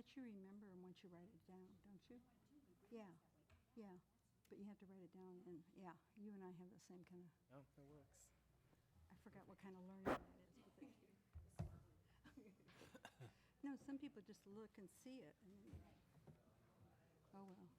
bet you remember 'em once you write it down, don't you? Yeah, yeah. But you have to write it down, and yeah, you and I have the same kind of, Oh, it works. I forgot what kind of learning that is. No, some people just look and see it, and then, oh well.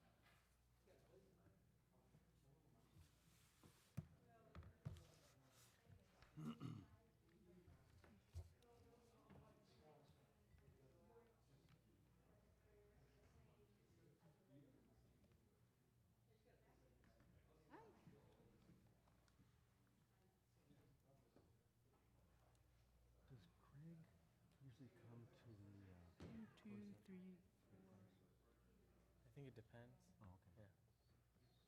Does Craig usually come to the, 1, 2, what is that? 3, 4. I think it depends. Oh, okay. Yeah.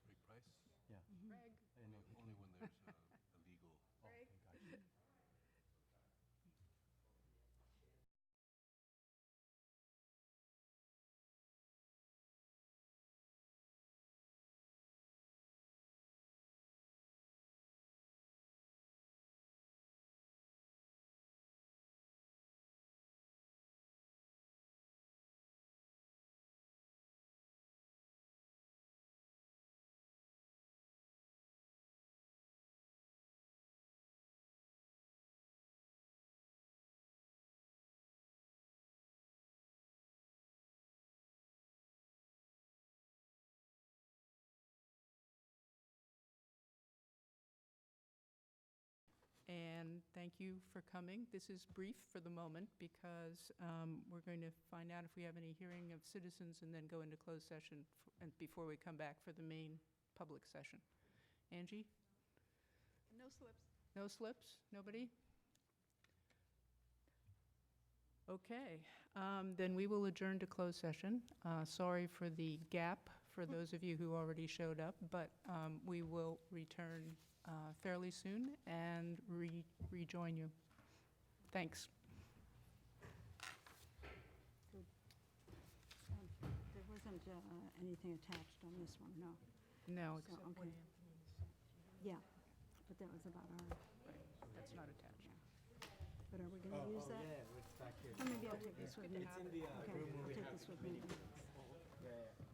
Great price? Yeah. Greg. I didn't know if he Only came. when there's a legal. Oh, okay, gotcha. And thank you for coming. This is brief for the moment because we're going to find out if we have any hearing of citizens and then go into closed session and before we come back for the main public session. Angie? No slips. No slips? Nobody? Okay, then we will adjourn to closed session. Sorry for the gap for those of you who already showed up, but we will return fairly soon and rejoin you. Thanks. There wasn't anything attached on this one, no. No, So, except what okay. Anthony's. Yeah, but that was about our, That's not attached. but are we going to use that? Yeah, it's back here. Or maybe I'll take this with me. It's in the Okay, room where I'll we take have this with me. Yeah, yeah.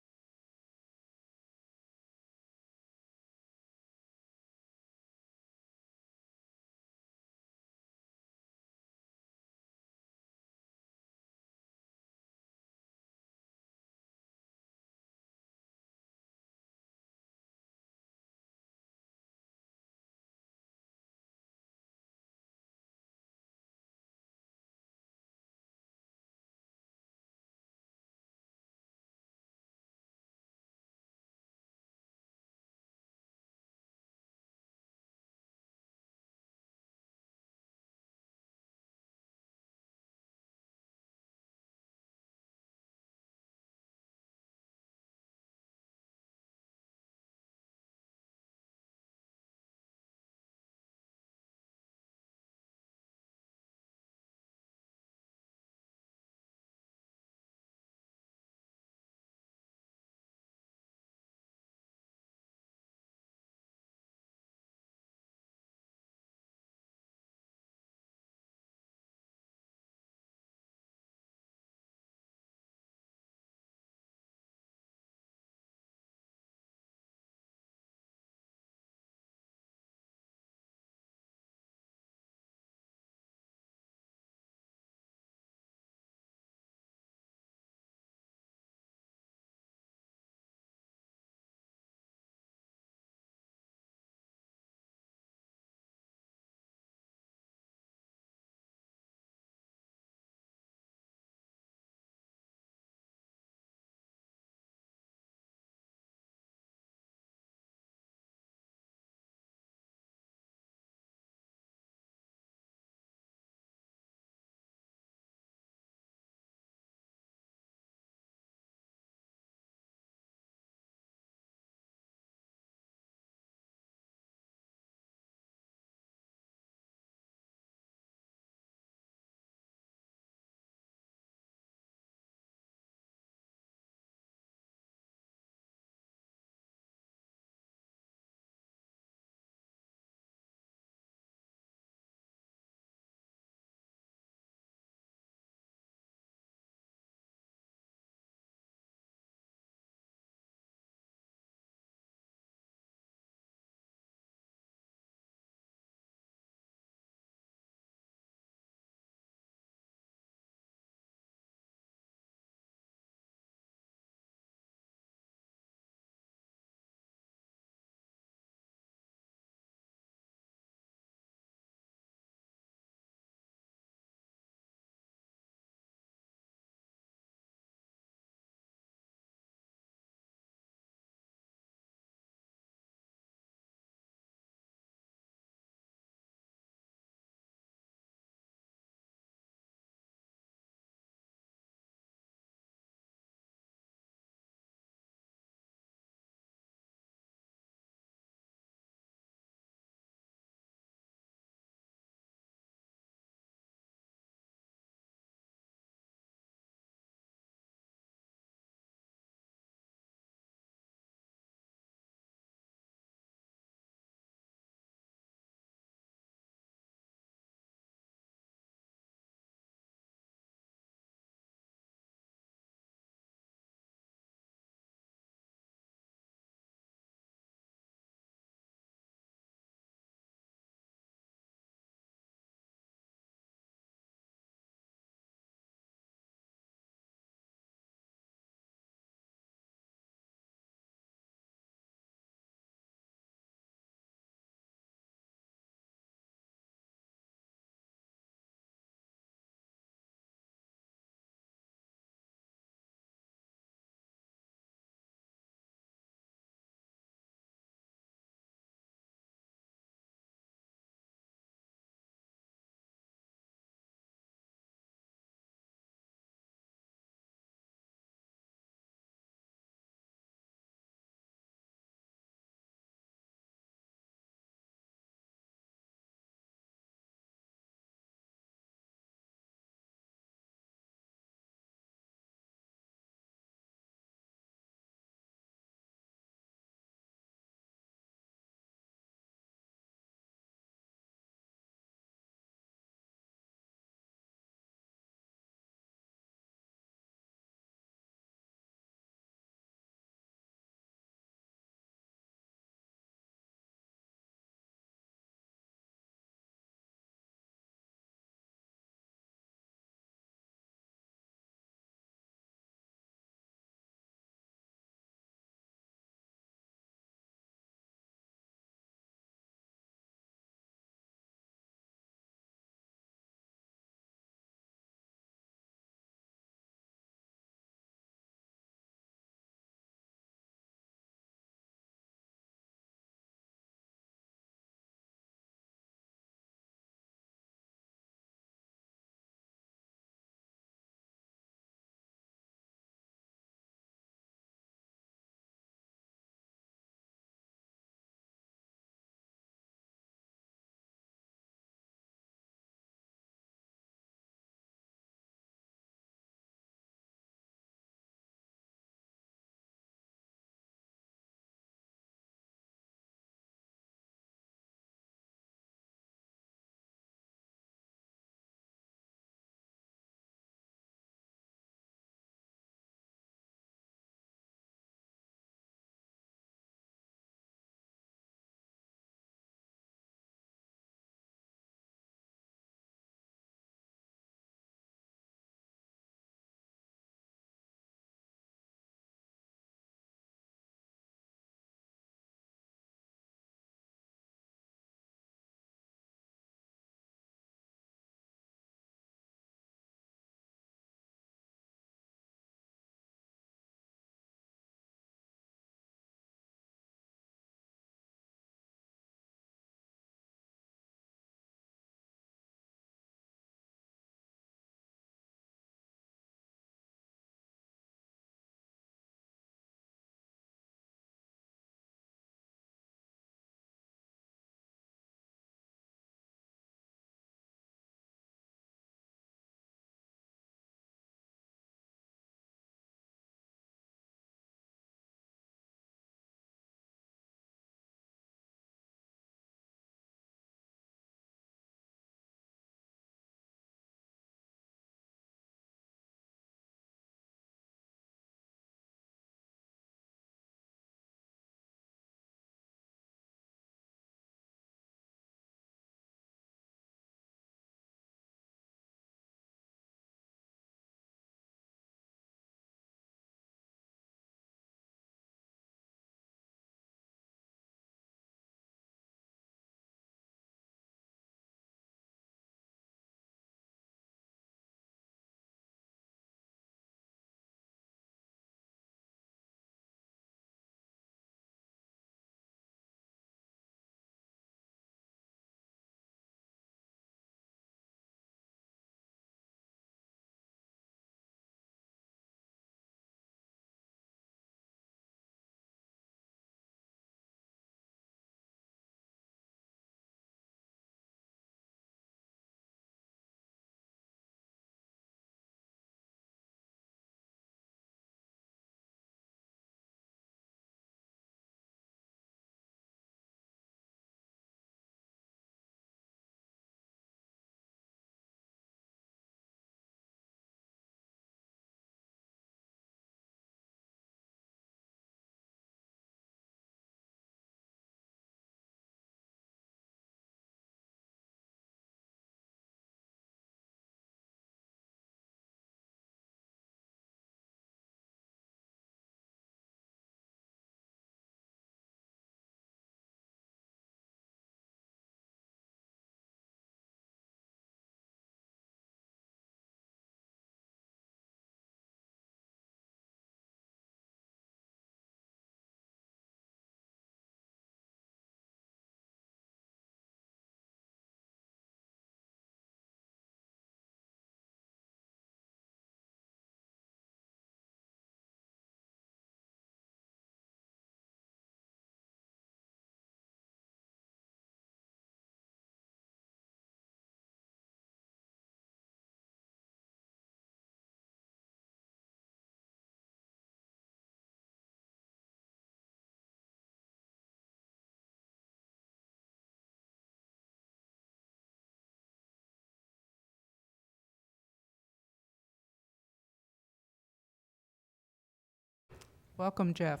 Welcome, Jeff.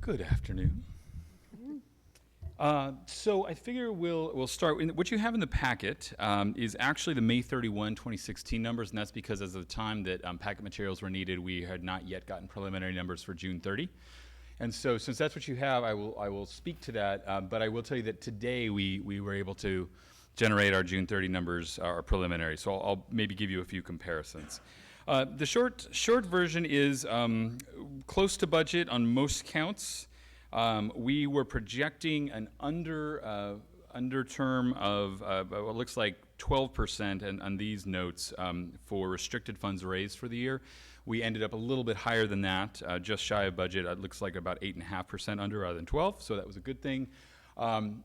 Good afternoon. So I figure we'll start. What you have in the packet is actually the May 31, 2016 numbers, and that's because as of the time that packet materials were needed, we had not yet gotten preliminary numbers for June 30. And so since that's what you have, I will speak to that, but I will tell you that today we were able to generate our June 30 numbers, our preliminary, so I'll maybe give you a few comparisons. The short version is close to budget on most counts. We were projecting an under term of what looks like 12% on these notes for restricted funds raised for the year. We ended up a little bit higher than that, just shy of budget. It looks like about 8.5% under rather than 12, so that was a good thing. On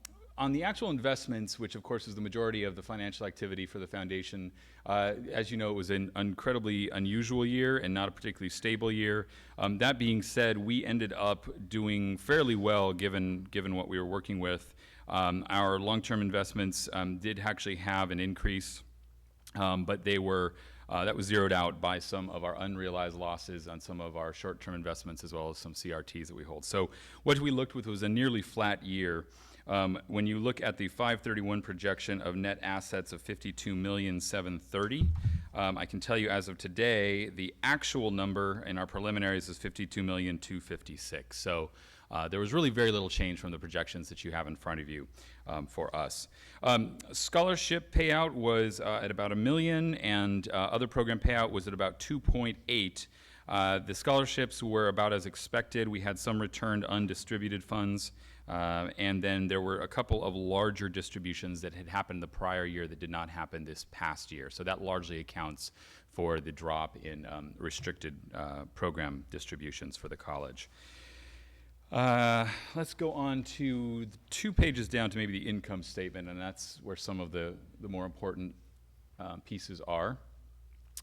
the actual investments, which of course is the majority of the financial activity for the foundation, as you know, it was an incredibly unusual year and not a particularly stable year. That being said, we ended up doing fairly well given what we were working with. Our long-term investments did actually have an increase, but they were that was zeroed out by some of our unrealized losses on some of our short-term investments as well as some CRTs that we hold. So what we looked with was a nearly flat year. When you look at the 531 projection of net assets of $52,730,000, I can tell you as of today, the actual number in our preliminaries is $52,256,000. So there was really very little change from the projections that you have in front of you for us. Scholarship payout was at about $1 million, and other program payout was at about 2.8. The scholarships were about as expected. We had some returned undistributed funds. And then there were a couple of larger distributions that had happened the prior year that did not happen this past year. So that largely accounts for the drop in restricted program distributions for the college. Let's go on to 2 pages down to maybe the income statement, and that's where some of the more important pieces are.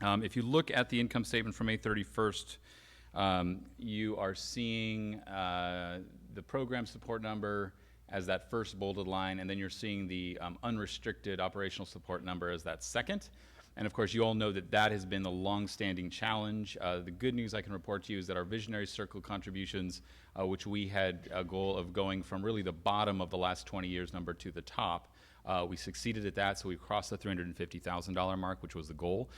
If you look at the income statement from May 31st, you are seeing the program support number as that first bolded line, and then you're seeing the unrestricted operational support number as that second. And of course, you all know that that has been the long-standing challenge. The good news I can report to you is that our Visionary Circle contributions, which we had a goal of going from really the bottom of the last 20 years number to the top, we succeeded at that, so we crossed the $350,000 mark, which was the goal.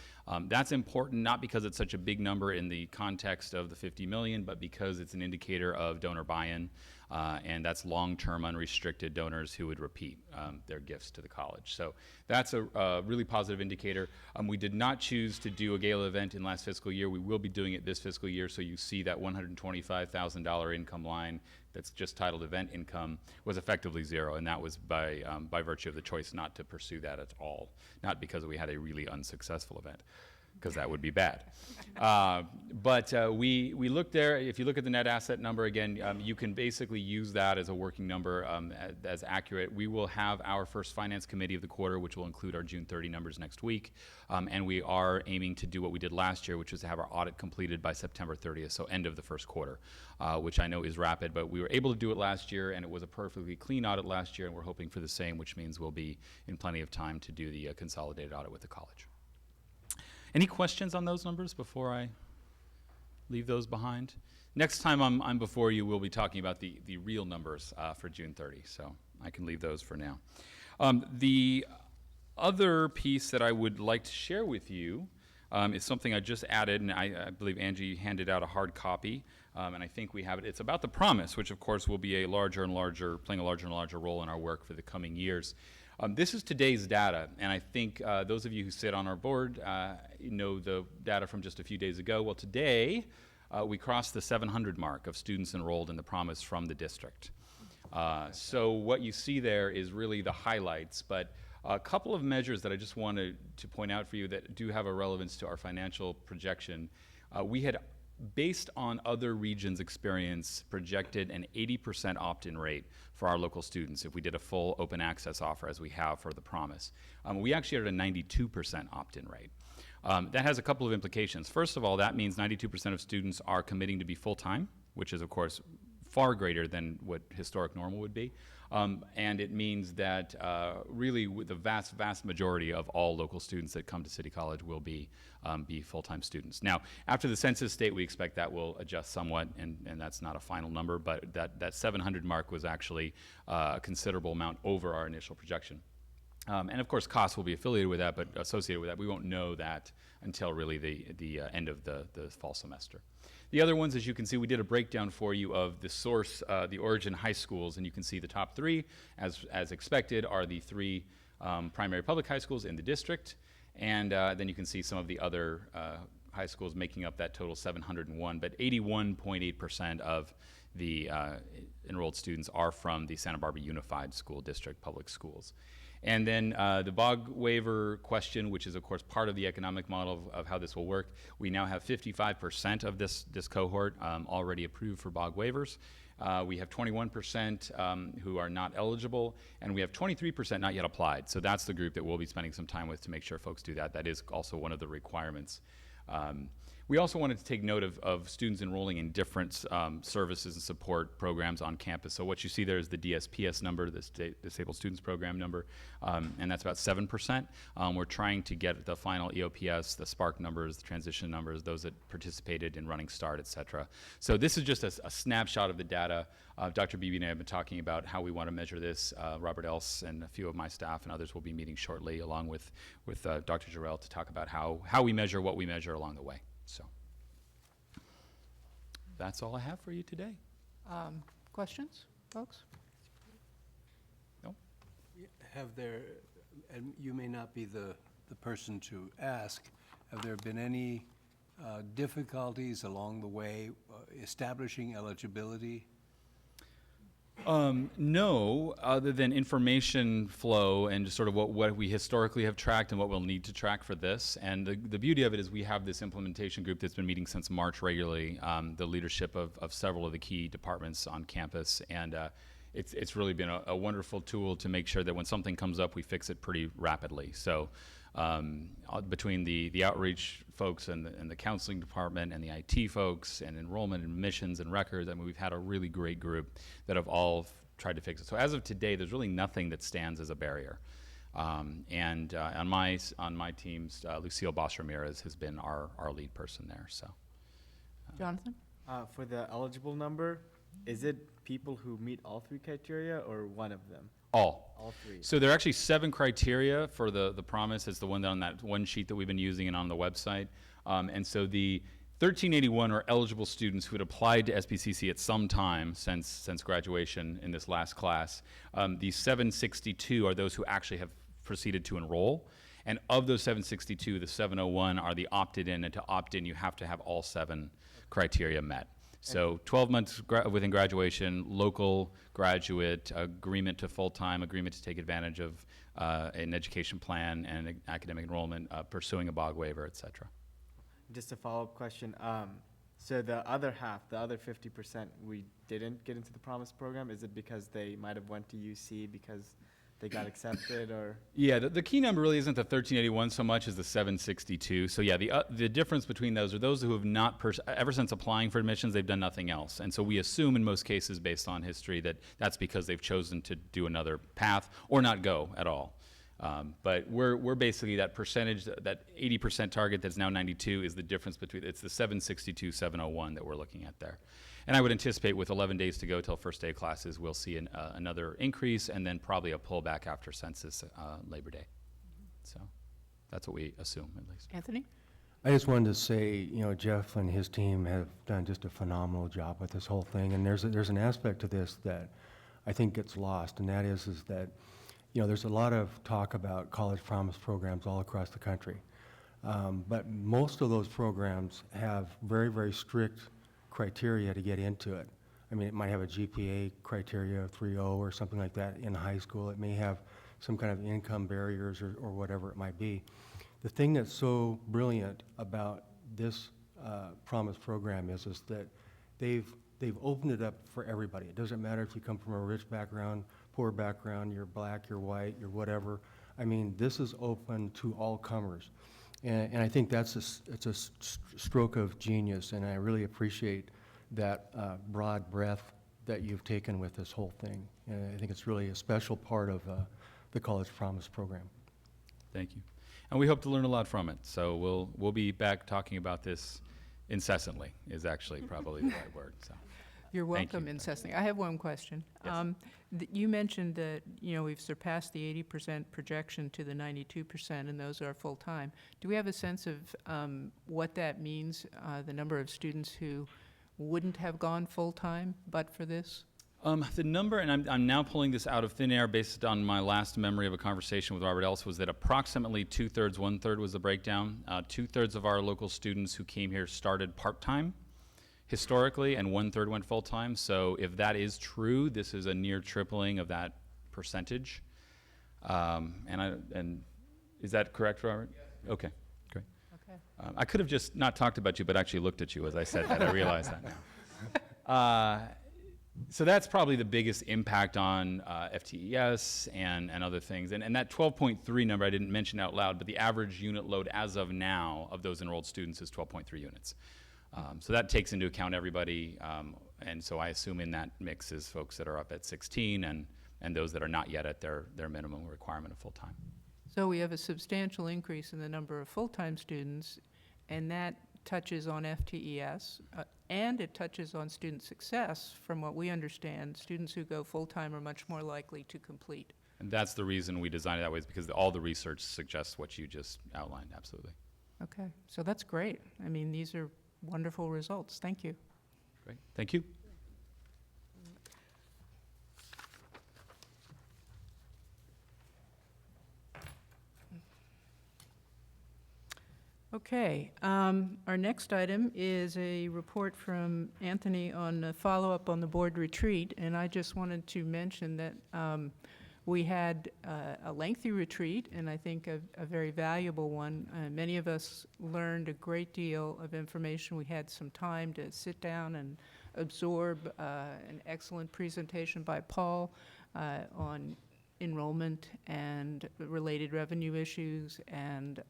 That's important, not because it's such a big number in the context of the 50 million, but because it's an indicator of donor buy-in, and that's long-term unrestricted donors who would repeat their gifts to the college. So that's a really positive indicator. We did not choose to do a gala event in last fiscal year. We will be doing it this fiscal year, so you see that $125,000 income line that's just titled event income was effectively zero, and that was by virtue of the choice not to pursue that at all, not because we had a really unsuccessful event, because that would be bad. But we looked there. If you look at the net asset number again, you can basically use that as a working number as accurate. We will have our first finance committee of the quarter, which will include our June 30 numbers next week, and we are aiming to do what we did last year, which was to have our audit completed by September 30th, so end of the first quarter, which I know is rapid, but we were able to do it last year, and it was a perfectly clean audit last year, and we're hoping for the same, which means we'll be in plenty of time to do the consolidated audit with the college. Any questions on those numbers before I leave those behind? Next time I'm before you, we'll be talking about the real numbers for June 30, so I can leave those for now. The other piece that I would like to share with you is something I just added, and I believe Angie handed out a hard copy, and I think we have it. It's about the promise, which of course will be playing a larger and larger role in our work for the coming years. This is today's data, and I think those of you who sit on our board know the data from just a few days ago. Well, today we crossed the 700 mark of students enrolled in the Promise from the district. So what you see there is really the highlights, but a couple of measures that I just wanted to point out for you that do have a relevance to our financial projection. We had, based on other regions' experience, projected an 80% opt-in rate for our local students if we did a full open access offer as we have for the Promise. We actually had a 92% opt-in rate. That has a couple of implications. First of all, that means 92% of students are committing to be full-time, which is of course far greater than what historic normal would be. And it means that really the vast, vast majority of all local students that come to City College will be full-time students. Now, after the census date, we expect that will adjust somewhat, and that's not a final number, but that 700 mark was actually a considerable amount over our initial projection. And of course, costs will be affiliated with that, but associated with that, we won't know that until really the end of the fall semester. The other ones, as you can see, we did a breakdown for you of the source, the origin high schools, and you can see the top three, as expected, are the three primary public high schools in the district, and then you can see some of the other high schools making up that total 701, but 81.8% of the enrolled students are from the Santa Barbara Unified School District Public Schools. And then the BOG waiver question, which is of course part of the economic model of how this will work. We now have 55% of this cohort already approved for BOG waivers. We have 21% who are not eligible, and we have 23% not yet applied. So that's the group that we'll be spending some time with to make sure folks do that. That is also one of the requirements. We also wanted to take note of students enrolling in different services and support programs on campus. So what you see there is the DSPS number, the Disabled Students Program number, and that's about 7%. We're trying to get the final EOPS, the Spark numbers, the transition numbers, those that participated in Running Start, et cetera. So this is just a snapshot of the data. Dr. Beebe and I have been talking about how we want to measure this. Robert Else and a few of my staff and others will be meeting shortly, along with Dr. Jarrell, to talk about how we measure what we measure along the way. So that's all I have for you today. Questions, folks? No? Have there, and you may not be the person to ask, have there been any difficulties along the way establishing eligibility? No, other than information flow and just sort of what we historically have tracked and what we'll need to track for this. And the beauty of it is we have this implementation group that's been meeting since March regularly, the leadership of several of the key departments on campus. And it's really been a wonderful tool to make sure that when something comes up, we fix it pretty rapidly. So between the outreach folks and the counseling department and the IT folks and enrollment and admissions and records, I mean, we've had a really great group that have all tried to fix it. So as of today, there's really nothing that stands as a barrier. And on my teams, Lucille Bosch-Ramirez has been our lead person there. So, Jonathan? For the eligible number, is it people who meet all three criteria or one of them? all three. So there are actually 7 criteria for the promise. It's the one on that one sheet that we've been using and on the website. And so the 1381 are eligible students who had applied to SBCC at some time since graduation in this last class. The 762 are those who actually have proceeded to enroll. And of those 762, the 701 are the opted in, and to opt in, you have to have all 7 criteria met. So 12 months within graduation, local graduate, agreement to full-time, agreement to take advantage of an education plan and academic enrollment, pursuing a BOG waiver, et cetera. Just a follow-up question. So the other half, the other 50%, we didn't get into the Promise program. Is it because they might have went to UC because they got accepted, or? Yeah, the key number really isn't the 1381 so much as the 762. So yeah, the difference between those are those who have not, ever since applying for admissions, they've done nothing else. And so we assume in most cases, based on history, that that's because they've chosen to do another path or not go at all. But we're basically that percentage, that 80% target that's now 92 is the difference between, it's the 762, 701 that we're looking at there. And I would anticipate with 11 days to go till first day of classes, we'll see another increase and then probably a pullback after census Labor Day. So that's what we assume, at least. Anthony? I just wanted to say, you know, Jeff and his team have done just a phenomenal job with this whole thing. And there's an aspect to this that I think gets lost, and that is that, you know, there's a lot of talk about college promise programs all across the country. But most of those programs have very, very strict criteria to get into it. I mean, it might have a GPA criteria of 3.0 or something like that in high school. It may have some kind of income barriers or whatever it might be. The thing that's so brilliant about this Promise program is that they've opened it up for everybody. It doesn't matter if you come from a rich background, poor background, you're black, you're white, you're whatever. I mean, this is open to all comers. And I think it's a stroke of genius, and I really appreciate that broad breadth that you've taken with this whole thing. And I think it's really a special part of the College Promise program. Thank you. And we hope to learn a lot from it. So we'll be back talking about this incessantly is actually probably the right word, so. You're Thank welcome, you. incessantly. I have one question. Yes. You mentioned that, we've surpassed the 80% projection to the 92%, and those are full-time. Do we have a sense of what that means, the number of students who wouldn't have gone full-time but for this? The number, and I'm now pulling this out of thin air based on my last memory of a conversation with Robert Ellis, was that approximately 2/3, 1/3 was the breakdown. 2/3 of our local students who came here started part-time historically, and 1/3 went full-time. So if that is true, this is a near tripling of that percentage. And is that correct, Robert? Yes. Okay, great. Okay. I could have just not talked about you, but actually looked at you as I said that. I realize that now. So that's probably the biggest impact on FTES and other things. And that 12.3 number I didn't mention out loud, but the average unit load as of now of those enrolled students is 12.3 units. So that takes into account everybody, and so I assume in that mix is folks that are up at 16 and those that are not yet at their minimum requirement of full-time. So we have a substantial increase in the number of full-time students, and that touches on FTES, and it touches on student success. From what we understand, students who go full-time are much more likely to complete. And that's the reason we designed it that way, is because all the research suggests what you just outlined, absolutely. Okay, so that's great. I mean, these are wonderful results. Thank you. Great, thank you. Okay, our next item is a report from Anthony on a follow-up on the board retreat, and I just wanted to mention that we had a lengthy retreat, and I think a very valuable one. Many of us learned a great deal of information. We had some time to sit down and absorb an excellent presentation by Paul on enrollment and related revenue issues, and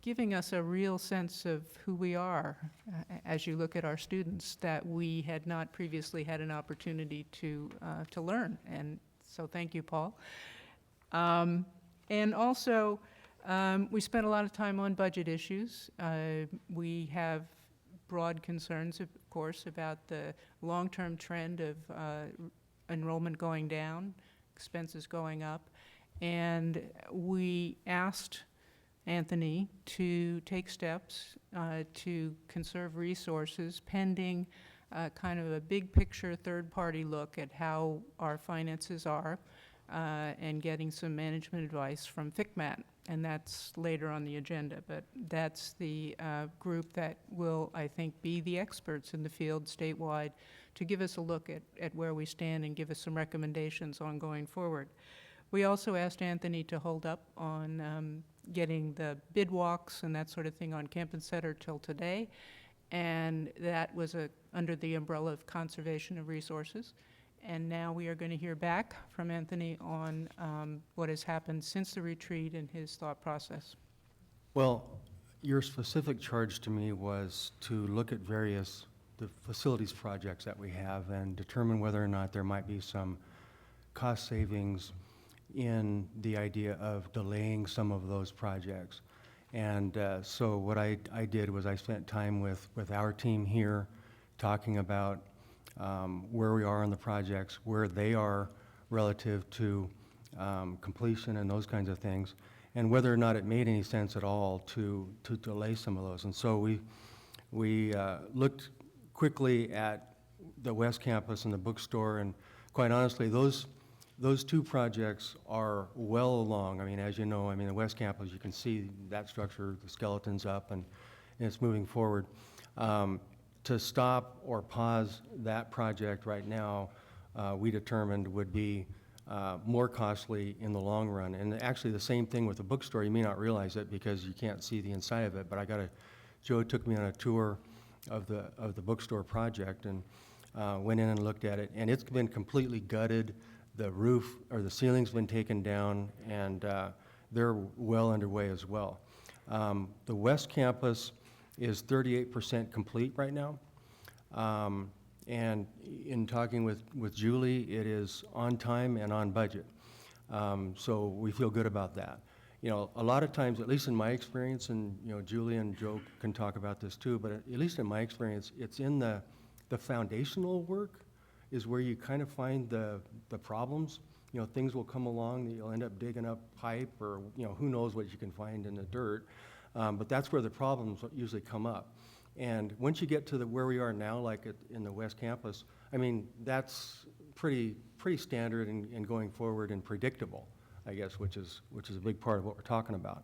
giving us a real sense of who we are as you look at our students that we had not previously had an opportunity to learn. And so thank you, Paul. And also, we spent a lot of time on budget issues. We have broad concerns, of course, about the long-term trend of enrollment going down, expenses going up. And we asked Anthony to take steps to conserve resources pending kind of a big picture third-party look at how our finances are and getting some management advice from FCMAT. And that's later on the agenda, but that's the group that will, I think, be the experts in the field statewide to give us a look at where we stand and give us some recommendations on going forward. We also asked Anthony to hold up on getting the bid walks and that sort of thing on Campus Center till today, and that was under the umbrella of conservation of resources. And now we are going to hear back from Anthony on what has happened since the retreat and his thought process. Well, your specific charge to me was to look at the facilities projects that we have and determine whether or not there might be some cost savings in the idea of delaying some of those projects. And so what I did was I spent time with our team here talking about where we are on the projects, where they are relative to completion and those kinds of things, and whether or not it made any sense at all to delay some of those. And so we looked quickly at the West Campus and the bookstore, and quite honestly, those two projects are well along. I mean, as you know, the West Campus, you can see that structure, the skeleton's up, and it's moving forward. To stop or pause that project right now, we determined would be more costly in the long run. And actually, the same thing with the bookstore. You may not realize it because you can't see the inside of it, but Joe took me on a tour of the bookstore project and went in and looked at it, and it's been completely gutted. The roof or the ceiling's been taken down, and they're well underway as well. The West Campus is 38% complete right now. And in talking with Julie, it is on time and on budget. So we feel good about that. You know, a lot of times, at least in my experience, and, you know, Julie and Joe can talk about this too, but at least in my experience, it's in the foundational work is where you kind of find the problems. You know, things will come along that you'll end up digging up pipe or, you know, who knows what you can find in the dirt. But that's where the problems usually come up. And once you get to where we are now, like in the West Campus, I mean, that's pretty standard and going forward and predictable, I guess, which is a big part of what we're talking about.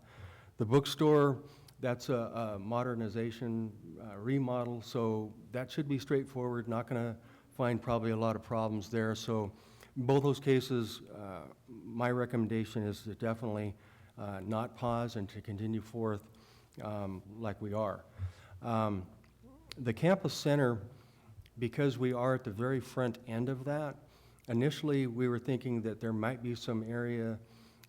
The bookstore, that's a modernization, remodel, so that should be straightforward, not gonna find probably a lot of problems there. So both those cases, my recommendation is to definitely not pause and to continue forth like we are. The campus center, because we are at the very front end of that, initially we were thinking that there might be some area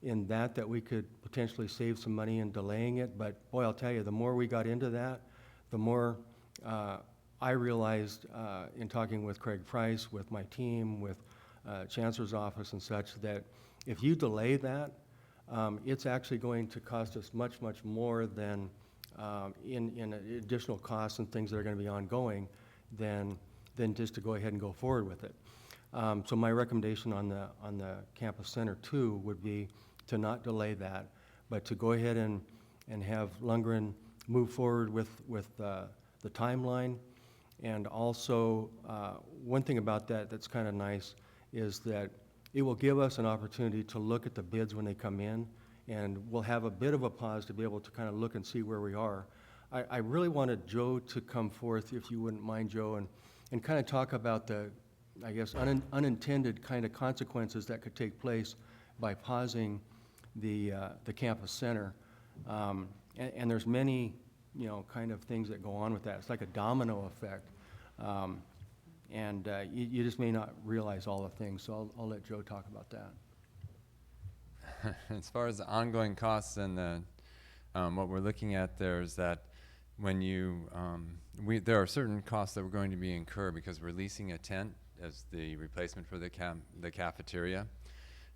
in that we could potentially save some money in delaying it, but boy, I'll tell you, the more we got into that, the more I realized in talking with Craig Price, with my team, with Chancellor's office and such, that if you delay that, it's actually going to cost us much, much more than in additional costs and things that are going to be ongoing than just to go ahead and go forward with it. So my recommendation on the campus center too would be to not delay that, but to go ahead and have Lundgren move forward with the timeline. And also, one thing about that's kind of nice is that it will give us an opportunity to look at the bids when they come in, and we'll have a bit of a pause to be able to kind of look and see where we are. I really wanted Joe to come forth, if you wouldn't mind, Joe, and kind of talk about the, I guess, unintended kind of consequences that could take place by pausing the campus center. And there's many, you know, kind of things that go on with that. It's like a domino effect. And you just may not realize all the things, so I'll let Joe talk about that. As far as the ongoing costs and what we're looking at there is that when there are certain costs that we're going to be incurred because we're leasing a tent as the replacement for the cafeteria.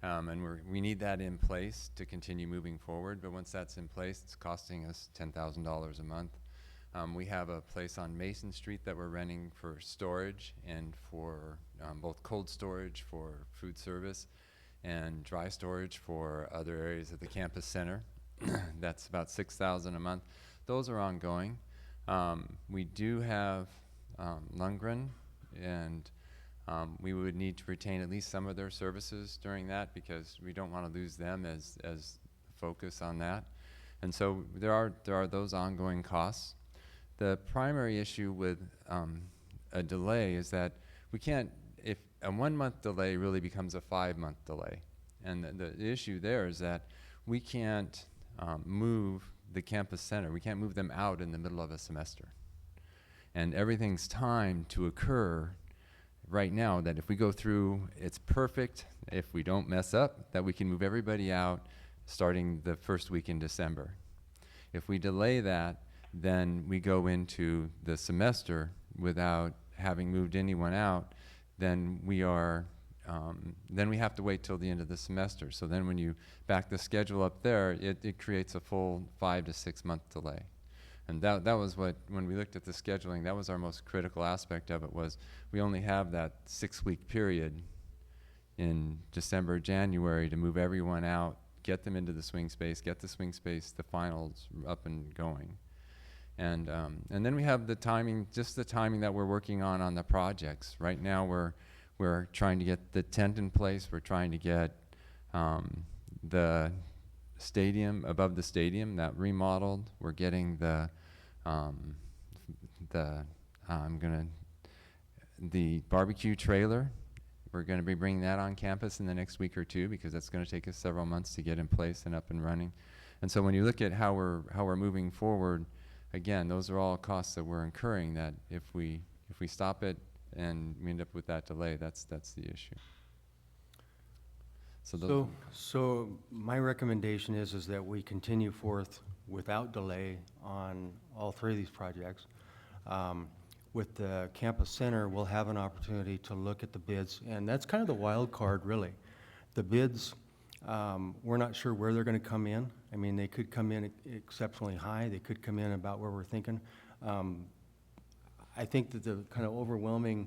And we need that in place to continue moving forward, but once that's in place, it's costing us $10,000 a month. We have a place on Mason Street that we're renting for storage and for both cold storage for food service and dry storage for other areas of the campus center. That's about $6,000 a month. Those are ongoing. We do have Lundgren, and we would need to retain at least some of their services during that because we don't want to lose them as focus on that. And so there are those ongoing costs. The primary issue with a delay is that we can't, if a 1 month delay really becomes a 5 month delay. And the issue there is that we can't move the campus center. We can't move them out in the middle of a semester. And everything's timed to occur right now, that if we go through, it's perfect. If we don't mess up, that we can move everybody out starting the first week in December. If we delay that, then we go into the semester without having moved anyone out, then we have to wait till the end of the semester. So then when you back the schedule up there, it creates a full 5 to 6 month delay. And that was what, when we looked at the scheduling, that was our most critical aspect of it, was we only have that 6 week period in December, January to move everyone out, get them into the swing space, get the swing space, the finals up and going. And then we have the timing, just the timing that we're working on the projects. Right now we're trying to get the tent in place. We're trying to get the stadium, above the stadium, that remodeled. We're getting the barbecue trailer. We're going to be bringing that on campus in the next week or two because that's going to take us several months to get in place and up and running. And so when you look at how we're moving forward, again, those are all costs that we're incurring, that if we stop it and we end up with that delay, that's the issue. So my recommendation is that we continue forth without delay on all three of these projects. with the campus center, we'll have an opportunity to look at the bids, and that's kind of the wild card, really. The bids, we're not sure where they're gonna come in. I mean, they could come in exceptionally high, they could come in about where we're thinking. I think that the kind of overwhelming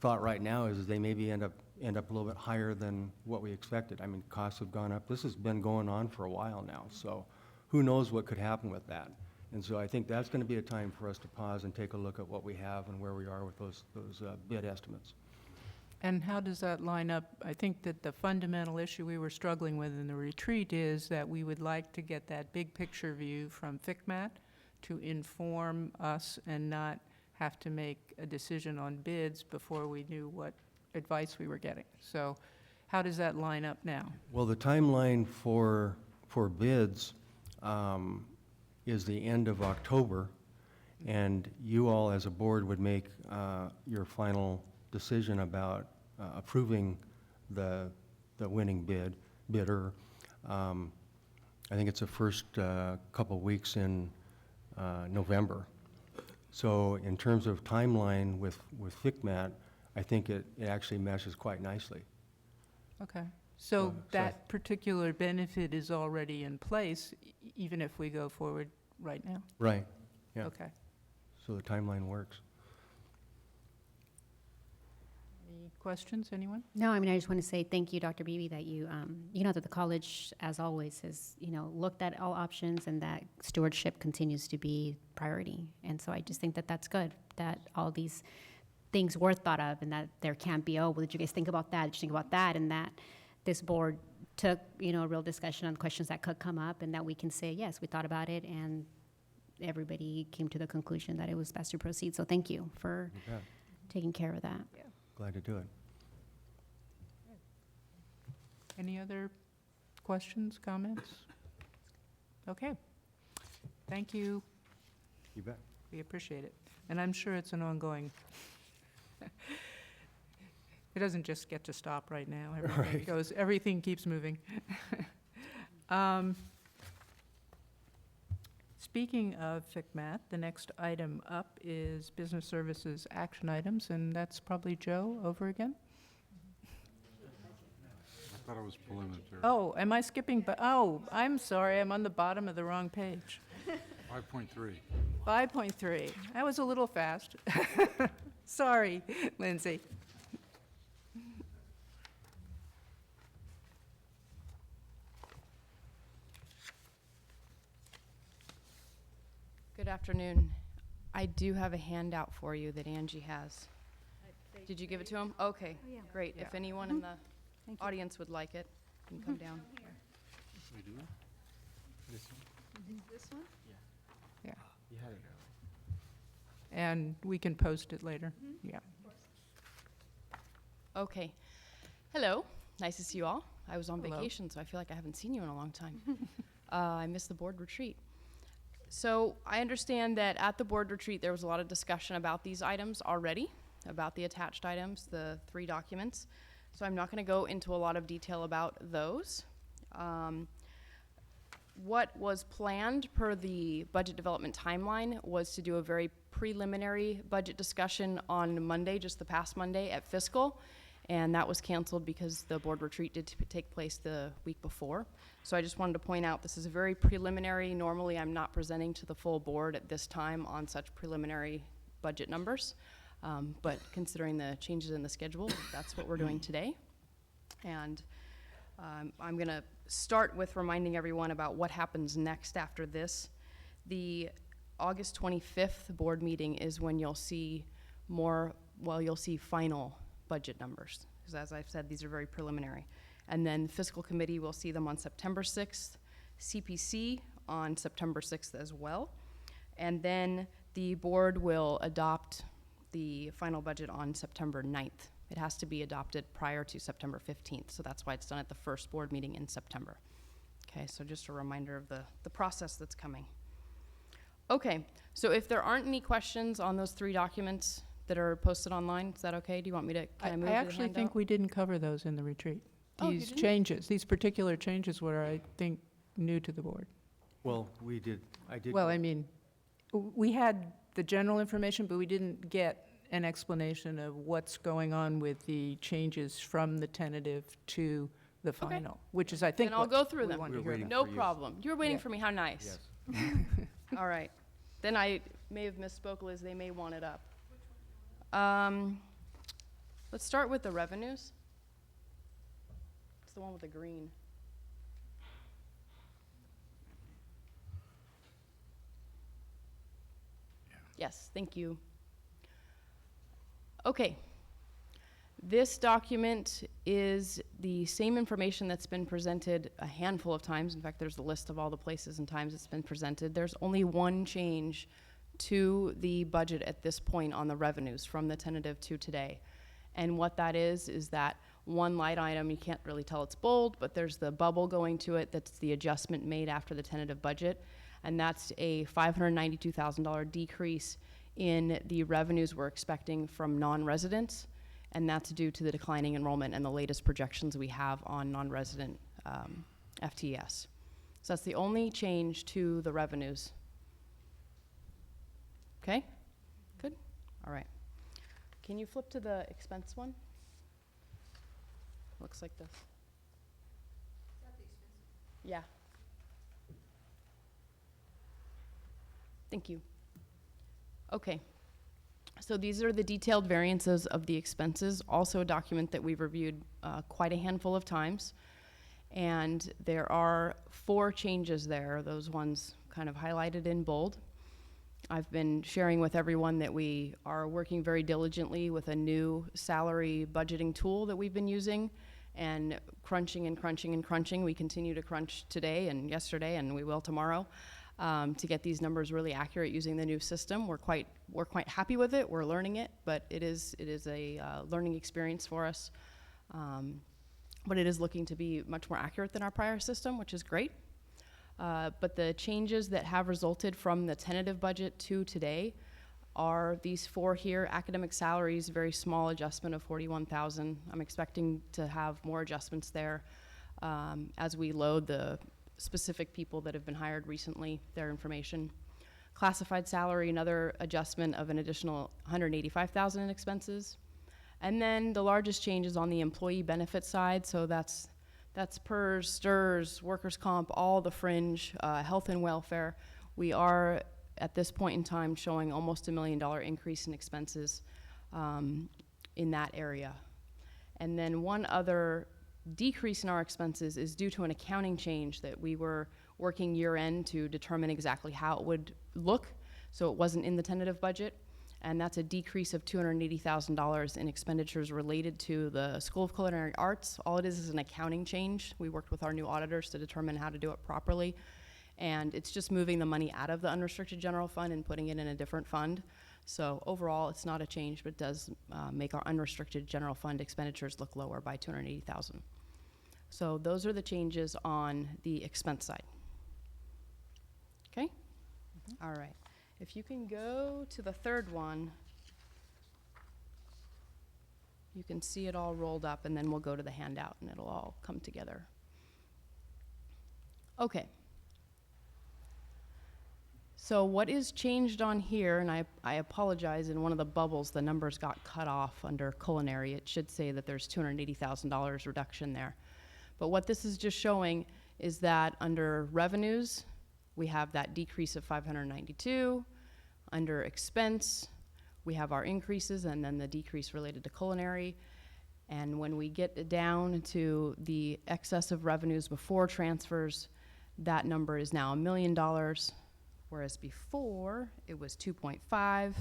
thought right now is they maybe end up a little bit higher than what we expected. I mean, costs have gone up. This has been going on for a while now, so who knows what could happen with that. And so I think that's gonna be a time for us to pause and take a look at what we have and where we are with those bid estimates. And how does that line up? I think that the fundamental issue we were struggling with in the retreat is that we would like to get that big picture view from FCMAT to inform us and not have to make a decision on bids before we knew what advice we were getting. So how does that line up now? Well, the timeline for bids is the end of October, and you all as a board would make your final decision about approving the winning bidder. I think it's the first couple weeks in November. So in terms of timeline with FCMAT, I think it actually meshes quite nicely. Okay. So So that particular benefit is already in place, even if we go forward right now? Right, yeah. Okay. So the timeline works. Any questions, anyone? No, I mean, I just want to say thank you, Dr. Beebe, that you, that the college, as always, has, looked at all options and that stewardship continues to be priority. And so I just think that that's good, that all these things were thought of and that there can't be, oh, well, did you guys think about that? Did you think about that? And that this board took, a real discussion on questions that could come up and that we can say, yes, we thought about it and everybody came to the conclusion that it was best to proceed. So thank you for You bet. taking care of that. Glad to do it. Any other questions, comments? Okay. Thank you. You bet. We appreciate it. And I'm sure it's an ongoing, it doesn't just get to stop right now. Everything keeps moving. Speaking of FCMAT, the next item up is business services action items, and that's probably Joe over again? I thought it was preliminary. Oh, am I skipping? Oh, I'm sorry, I'm on the bottom of the wrong page. 5.3. 5.3. That was a little fast. Sorry, Lindsay. Good afternoon. I do have a handout for you that Angie has. Did you give it to him? Okay, Oh, yeah. great. If Yeah. anyone in the Thank you. audience would like it, you can come down. We do? This one? This one? Yeah. You had it earlier. And we can post it later. Yeah. Okay. Hello. Nice to see you all. I was on Hello. vacation, so I feel like I haven't seen you in a long time. I missed the board retreat. So I understand that at the board retreat, there was a lot of discussion about these items already, about the attached items, the 3 documents. So I'm not going to go into a lot of detail about those. What was planned per the budget development timeline was to do a very preliminary budget discussion on Monday, just the past Monday at fiscal. And that was canceled because the board retreat did take place the week before. So I just wanted to point out this is a very preliminary. Normally, I'm not presenting to the full board at this time on such preliminary budget numbers. But considering the changes in the schedule, that's what we're doing today. And I'm going to start with reminding everyone about what happens next after this. The August 25th board meeting is when you'll see you'll see final budget numbers. Because as I've said, these are very preliminary. And then fiscal committee will see them on September 6th, CPC on September 6th as well. And then the board will adopt the final budget on September 9th. It has to be adopted prior to September 15th, so that's why it's done at the first board meeting in September. Okay, so just a reminder of the process that's coming. Okay, so if there aren't any questions on those 3 documents that are posted online, is that okay? Do you want me to, can I move to I the actually think handout? we didn't cover those in the retreat. Oh, you These didn't? changes, these particular changes were, I think, new to the board. Well, I did. Well, I mean, we had the general information, but we didn't get an explanation of what's going on with the changes from the tentative to the final, which is, I think, Then I'll what go through we them. wanted to We're hear waiting about. No problem. You're waiting Yeah. for me, how nice. Yes. All right. Then I may have misspoke, Liz, they may want it up. Let's start with the revenues. It's the one with the green. Yes, thank you. Okay. This document is the same information that's been presented a handful of times. In fact, there's a list of all the places and times it's been presented. There's only one change to the budget at this point on the revenues from the tentative to today. And what that is that one line item, you can't really tell it's bold, but there's the bubble going to it that's the adjustment made after the tentative budget. And that's a $592,000 decrease in the revenues we're expecting from non-residents. And that's due to the declining enrollment and the latest projections we have on non-resident FTES. So that's the only change to the revenues. Okay? Good? All right. Can you flip to the expense one? Looks like this. Yeah. Thank you. Okay. So these are the detailed variances of the expenses, also a document that we've reviewed quite a handful of times. And there are 4 changes there, those ones kind of highlighted in bold. I've been sharing with everyone that we are working very diligently with a new salary budgeting tool that we've been using, and crunching and crunching and crunching. We continue to crunch today and yesterday, and we will tomorrow, to get these numbers really accurate using the new system. We're quite happy with it. We're learning it, but it is a learning experience for us. But it is looking to be much more accurate than our prior system, which is great. But the changes that have resulted from the tentative budget to today are these 4 here. Academic salaries, very small adjustment of $41,000. I'm expecting to have more adjustments there as we load the specific people that have been hired recently, their information. Classified salary, another adjustment of an additional $185,000 in expenses. And then the largest change is on the employee benefit side, so that's PERS, STRS, workers' comp, all the fringe, health and welfare. We are, at this point in time, showing almost $1 million increase in expenses in that area. And then one other decrease in our expenses is due to an accounting change that we were working year-end to determine exactly how it would look, so it wasn't in the tentative budget. And that's a decrease of $280,000 in expenditures related to the School of Culinary Arts. All it is an accounting change. We worked with our new auditors to determine how to do it properly. And it's just moving the money out of the unrestricted general fund and putting it in a different fund. So overall, it's not a change, but it does make our unrestricted general fund expenditures look lower by $280,000. So those are the changes on the expense side. Okay? All right. If you can go to the third one, you can see it all rolled up, and then we'll go to the handout, and it'll all come together. Okay. So what is changed on here, and I apologize, in one of the bubbles, the numbers got cut off under culinary. It should say that there's $280,000 reduction there. But what this is just showing is that under revenues, we have that decrease of 592. Under expense, we have our increases and then the decrease related to culinary. And when we get down to the excess of revenues before transfers, that number is now $1 million, whereas before it was 2.5.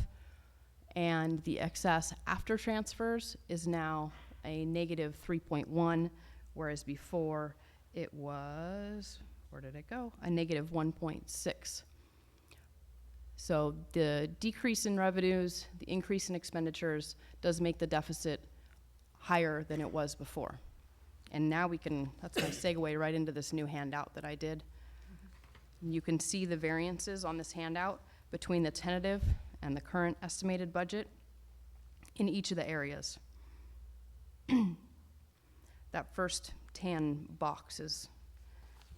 And the excess after transfers is now a negative 3.1, whereas before it was, where did it go? A negative 1.6. So the decrease in revenues, the increase in expenditures does make the deficit higher than it was before. And now we can, that's my segue right into this new handout that I did. You can see the variances on this handout between the tentative and the current estimated budget in each of the areas. That first tan box is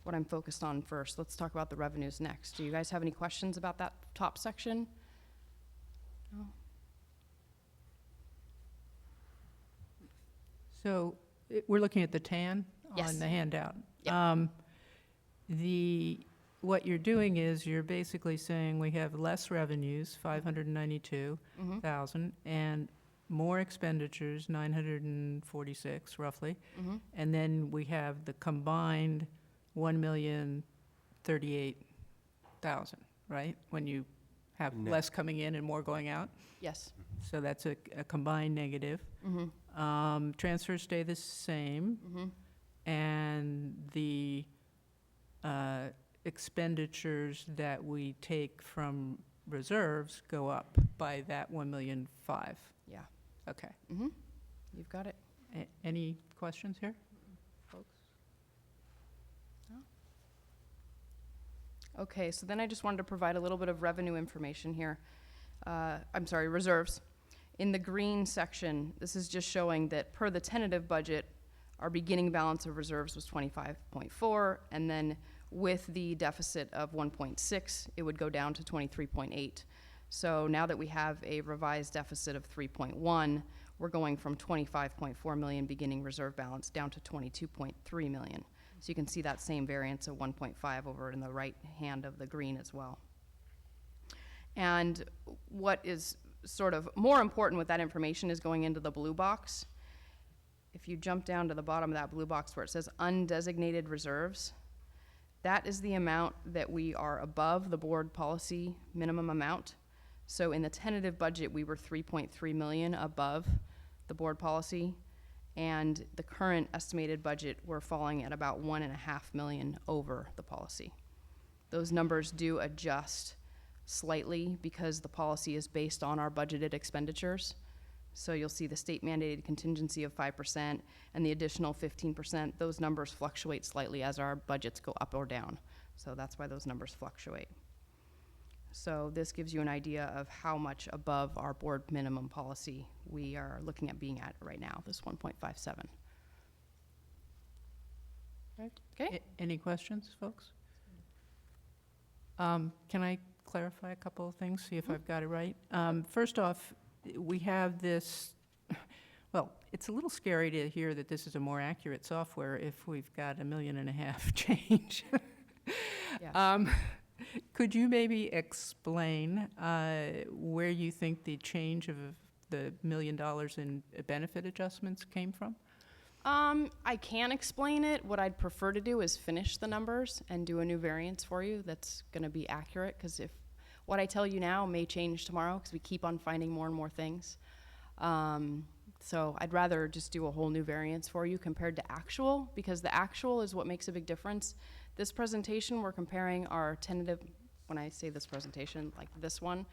what I'm focused on first. Let's talk about the revenues next. Do you guys have any questions about that top section? So we're looking at the tan Yes. on the handout. Yep. What you're doing is you're basically saying we have less revenues, 592,000, and more expenditures, 946 roughly. And then we have the combined 1,038,000, right? When you have Net. less coming in and more going out. Yes. So that's a combined negative. Transfers stay the same. And the expenditures that we take from reserves go up by that 1,000,005. Yeah. Okay. You've got it. Any questions here, folks? Okay, so then I just wanted to provide a little bit of revenue information here. I'm sorry, reserves. In the green section, this is just showing that per the tentative budget, our beginning balance of reserves was 25.4, and then with the deficit of 1.6, it would go down to 23.8. So now that we have a revised deficit of 3.1, we're going from 25.4 million beginning reserve balance down to 22.3 million. So you can see that same variance of 1.5 over in the right hand of the green as well. And what is sort of more important with that information is going into the blue box. If you jump down to the bottom of that blue box where it says undesignated reserves, that is the amount that we are above the board policy minimum amount. So in the tentative budget, we were 3.3 million above the board policy, and the current estimated budget, we're falling at about 1.5 million over the policy. Those numbers do adjust slightly because the policy is based on our budgeted expenditures. So you'll see the state mandated contingency of 5% and the additional 15%. Those numbers fluctuate slightly as our budgets go up or down. So that's why those numbers fluctuate. So this gives you an idea of how much above our board minimum policy we are looking at being at right now, this 1.57. Okay. Any questions, folks? Can I clarify a couple of things, see if I've got it right? First off, we have this, well, it's a little scary to hear that this is a more accurate software if we've got $1.5 million change. Yeah. Could you maybe explain where you think the change of the $1 million in benefit adjustments came from? I can explain it. What I'd prefer to do is finish the numbers and do a new variance for you that's going to be accurate, because if what I tell you now may change tomorrow because we keep on finding more and more things. So I'd rather just do a whole new variance for you compared to actual, because the actual is what makes a big difference. This presentation, we're comparing our tentative, when I say this presentation, like this one,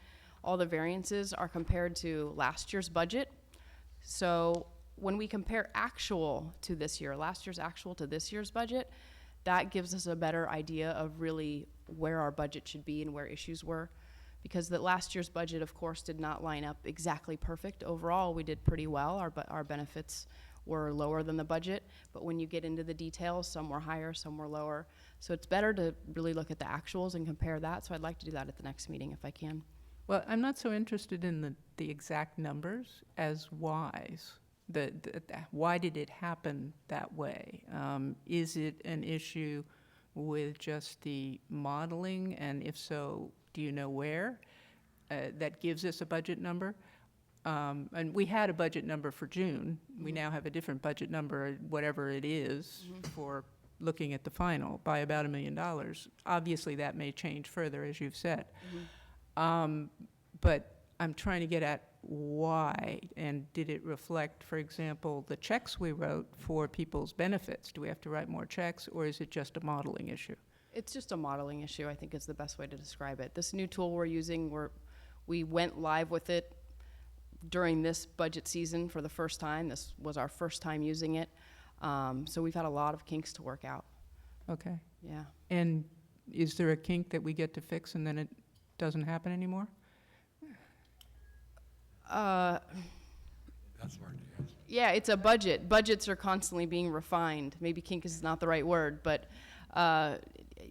all the variances are compared to last year's budget. So when we compare actual to this year, last year's actual to this year's budget, that gives us a better idea of really where our budget should be and where issues were. Because the last year's budget, of course, did not line up exactly perfect. Overall, we did pretty well. Our benefits were lower than the budget, but when you get into the details, some were higher, some were lower. So it's better to really look at the actuals and compare that. So I'd like to do that at the next meeting if I can. Well, I'm not so interested in the exact numbers as whys. Why did it happen that way? Is it an issue with just the modeling, and if so, do you know where? That gives us a budget number. And we had a budget number for June. We now have a different budget number, whatever it is, for looking at the final, by about $1 million. Obviously, that may change further, as you've said. But I'm trying to get at why, and did it reflect, for example, the checks we wrote for people's benefits? Do we have to write more checks, or is it just a modeling issue? It's just a modeling issue, I think is the best way to describe it. This new tool we're using, we went live with it during this budget season for the first time. This was our first time using it. So we've had a lot of kinks to work out. Okay. Yeah. And is there a kink that we get to fix and then it doesn't happen anymore? That's hard to answer. Yeah, it's a budget. Budgets are constantly being refined. Maybe kink is not the right word, but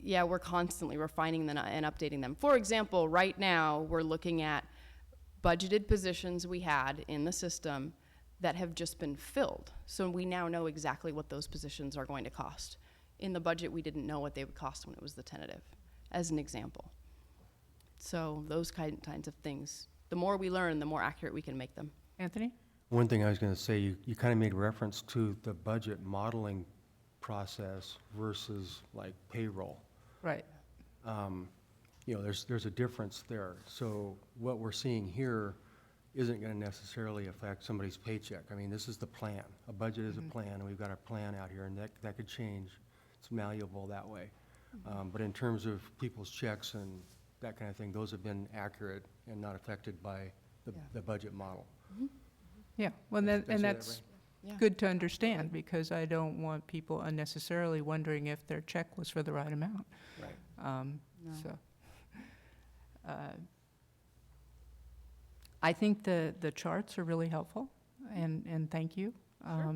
yeah, we're constantly refining them and updating them. For example, right now we're looking at budgeted positions we had in the system that have just been filled. So we now know exactly what those positions are going to cost. In the budget, we didn't know what they would cost when it was the tentative, as an example. So those kinds of things, the more we learn, the more accurate we can make them. Anthony? One thing I was going to say, you kind of made reference to the budget modeling process versus like payroll. Right. You know, there's a difference there. So what we're seeing here isn't going to necessarily affect somebody's paycheck. I mean, this is the plan. A budget is a plan, and we've got a plan out here, and that could change. It's malleable that way. But in terms of people's checks and that kind of thing, those have been accurate and not affected by the budget model. Yeah, well, Did I say and that that's Yeah. good to understand, because I don't want people unnecessarily wondering if their check was for the right amount. Right. No. So, I think the charts are really helpful, and thank you.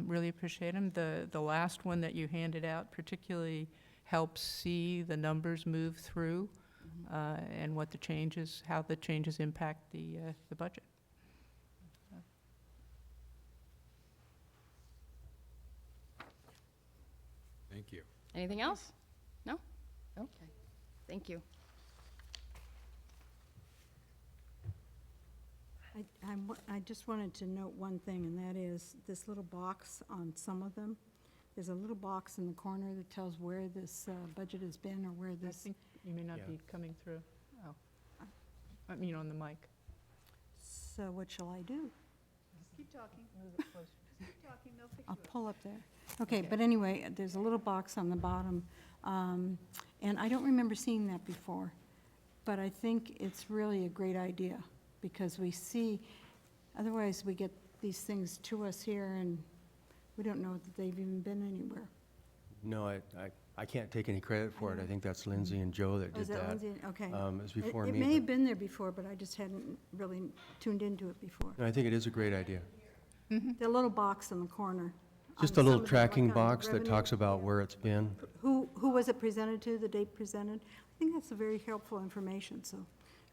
Really appreciate them. The last one that you handed out particularly helps see the numbers move through, and what the changes, how the changes impact the budget. Thank you. Anything else? No? No. Okay. Thank you. I just wanted to note one thing, and that is this little box on some of them. There's a little box in the corner that tells where this budget has been or where I this. think you may not Yeah. be coming through. Oh, I mean, on the mic. So what shall I do? Keep talking. Move it closer. I'll pull up there. Okay, but anyway, there's a little box on the bottom, and I don't remember seeing that before, but I think it's really a great idea, because we see, otherwise we get these things to us here, and we don't know that they've even been anywhere. No, I can't take any credit for it. I think that's Lindsay and Joe that Oh, did is that that. Lindsay? Okay. It was before It me. may but- have been there before, but I just hadn't really tuned into it before. No, I think it is a great idea. The little box in the corner. Just on a little some of them, like tracking on the box that revenue. talks about where it's been. Who was it presented to, the date presented? I think that's a very helpful information, so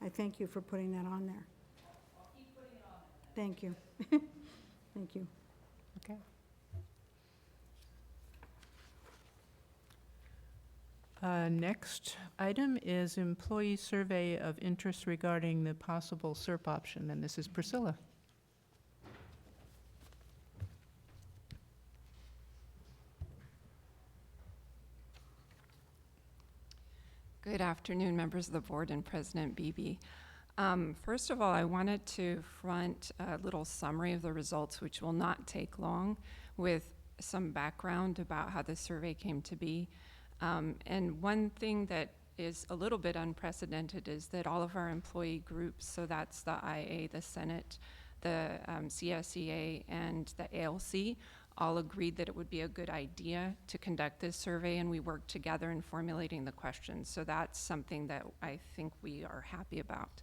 I thank you for putting that on there. Thank you. Thank you. Okay. Next item is employee survey of interest regarding the possible SERP option, and this is Priscilla. Good afternoon, members of the board and President Beebe. First of all, I wanted to front a little summary of the results, which will not take long, with some background about how the survey came to be. And one thing that is a little bit unprecedented is that all of our employee groups, so that's the IA, the Senate, the CSEA, and the ALC, all agreed that it would be a good idea to conduct this survey, and we worked together in formulating the questions. So that's something that I think we are happy about.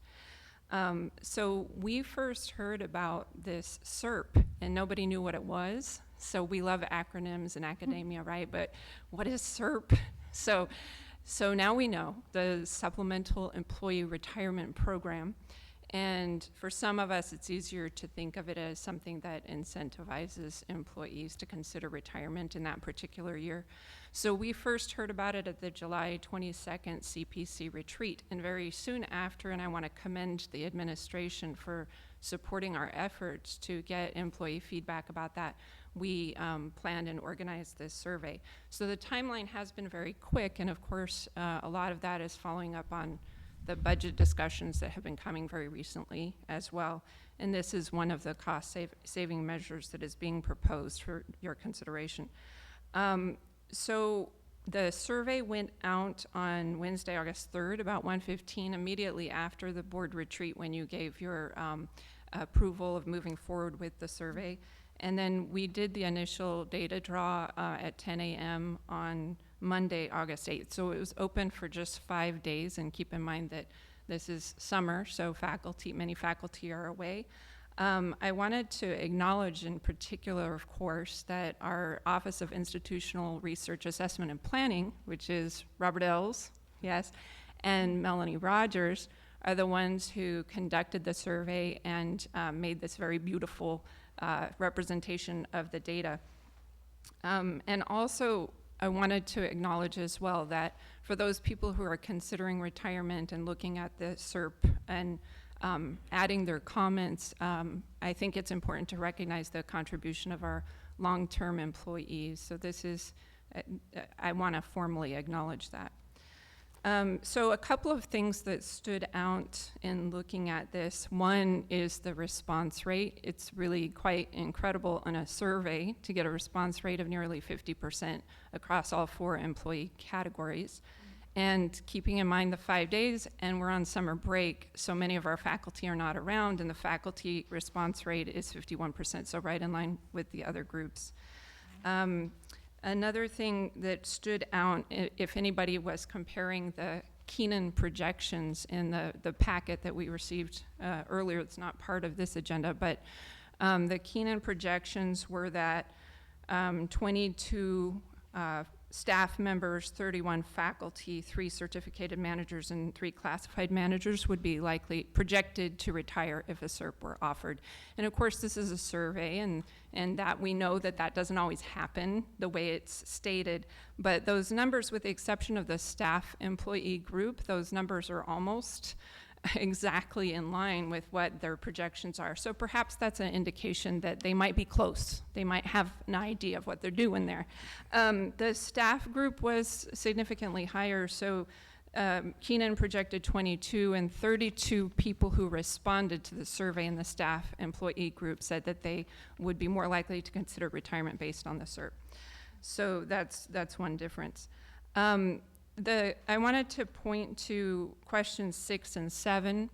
So we first heard about this SERP, and nobody knew what it was. So we love acronyms in academia, right? But what is SERP? So now we know, the Supplemental Employee Retirement Program. And for some of us, it's easier to think of it as something that incentivizes employees to consider retirement in that particular year. So we first heard about it at the July 22nd CPC retreat, and very soon after, and I want to commend the administration for supporting our efforts to get employee feedback about that, we planned and organized this survey. So the timeline has been very quick, and of course, a lot of that is following up on the budget discussions that have been coming very recently as well. And this is one of the cost-saving measures that is being proposed for your consideration. So the survey went out on Wednesday, August 3rd, about 1:15, immediately after the board retreat, when you gave your approval of moving forward with the survey. And then we did the initial data draw at 10 a.m. on Monday, August 8th. So it was open for just 5 days, and keep in mind that this is summer, so many faculty are away. I wanted to acknowledge in particular, of course, that our Office of Institutional Research Assessment and Planning, which is Robert Ells, yes, and Melanie Rogers, are the ones who conducted the survey and made this very beautiful representation of the data. And also, I wanted to acknowledge as well that for those people who are considering retirement and looking at the SERP and adding their comments, I think it's important to recognize the contribution of our long-term employees. So this is, I want to formally acknowledge that. So a couple of things that stood out in looking at this. One is the response rate. It's really quite incredible on a survey to get a response rate of nearly 50% across all 4 employee categories. And keeping in mind the 5 days, and we're on summer break, so many of our faculty are not around, and the faculty response rate is 51%, so right in line with the other groups. Another thing that stood out, if anybody was comparing the Keenan projections in the packet that we received earlier, it's not part of this agenda, but the Keenan projections were that 22 staff members, 31 faculty, 3 certificated managers, and 3 classified managers would be likely projected to retire if a SERP were offered. And of course, this is a survey, and that we know that that doesn't always happen the way it's stated. But those numbers, with the exception of the staff employee group, those numbers are almost exactly in line with what their projections are. So perhaps that's an indication that they might be close. They might have an idea of what they're doing there. The staff group was significantly higher. So Keenan projected 22, and 32 people who responded to the survey in the staff employee group said that they would be more likely to consider retirement based on the SERP. So that's one difference. I wanted to point to questions 6 and 7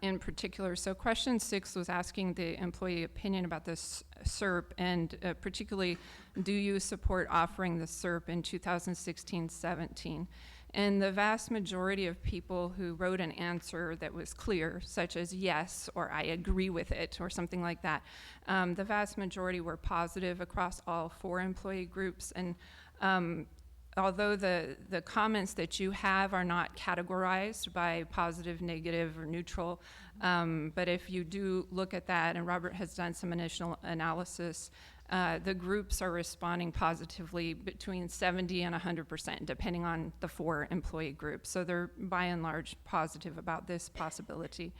in particular. So question 6 was asking the employee opinion about this SERP, and particularly, do you support offering the SERP in 2016-17? And the vast majority of people who wrote an answer that was clear, such as yes, or I agree with it, or something like that, the vast majority were positive across all 4 employee groups. And although the comments that you have are not categorized by positive, negative, or neutral, but if you do look at that, and Robert has done some initial analysis, the groups are responding positively between 70 and 100%, depending on the 4 employee groups. So they're by and large positive about this possibility.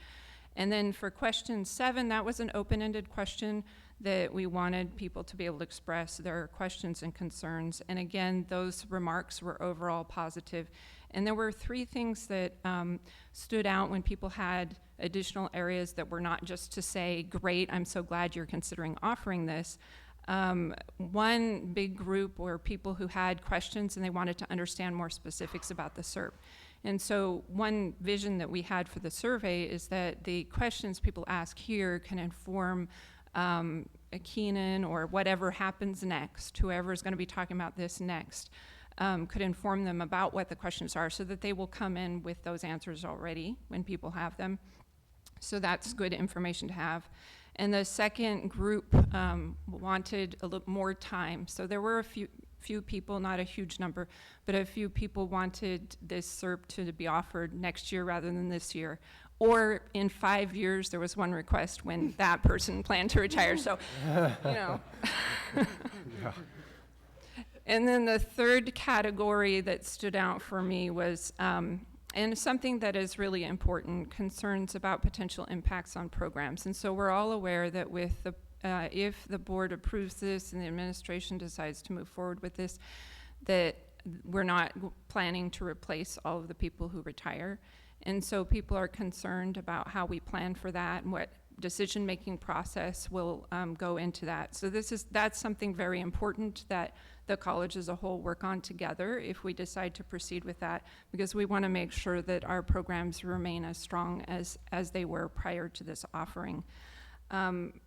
And then for question 7, that was an open-ended question that we wanted people to be able to express their questions and concerns. And again, those remarks were overall positive. And there were 3 things that stood out when people had additional areas that were not just to say, great, I'm so glad you're considering offering this. One big group were people who had questions and they wanted to understand more specifics about the SERP. And so one vision that we had for the survey is that the questions people ask here can inform a Keenan or whatever happens next, whoever is going to be talking about this next, could inform them about what the questions are so that they will come in with those answers already when people have them. So that's good information to have. And the second group wanted a little more time. So there were a few people, not a huge number, but a few people wanted this SERP to be offered next year rather than this year. Or in 5 years, there was one request when that person planned to retire. So, you know. And then the third category that stood out for me was, and something that is really important, concerns about potential impacts on programs. And so we're all aware that with the, if the board approves this and the administration decides to move forward with this, that we're not planning to replace all of the people who retire. And so people are concerned about how we plan for that and what decision-making process will go into that. So that's something very important that the college as a whole work on together if we decide to proceed with that, because we want to make sure that our programs remain as strong as they were prior to this offering.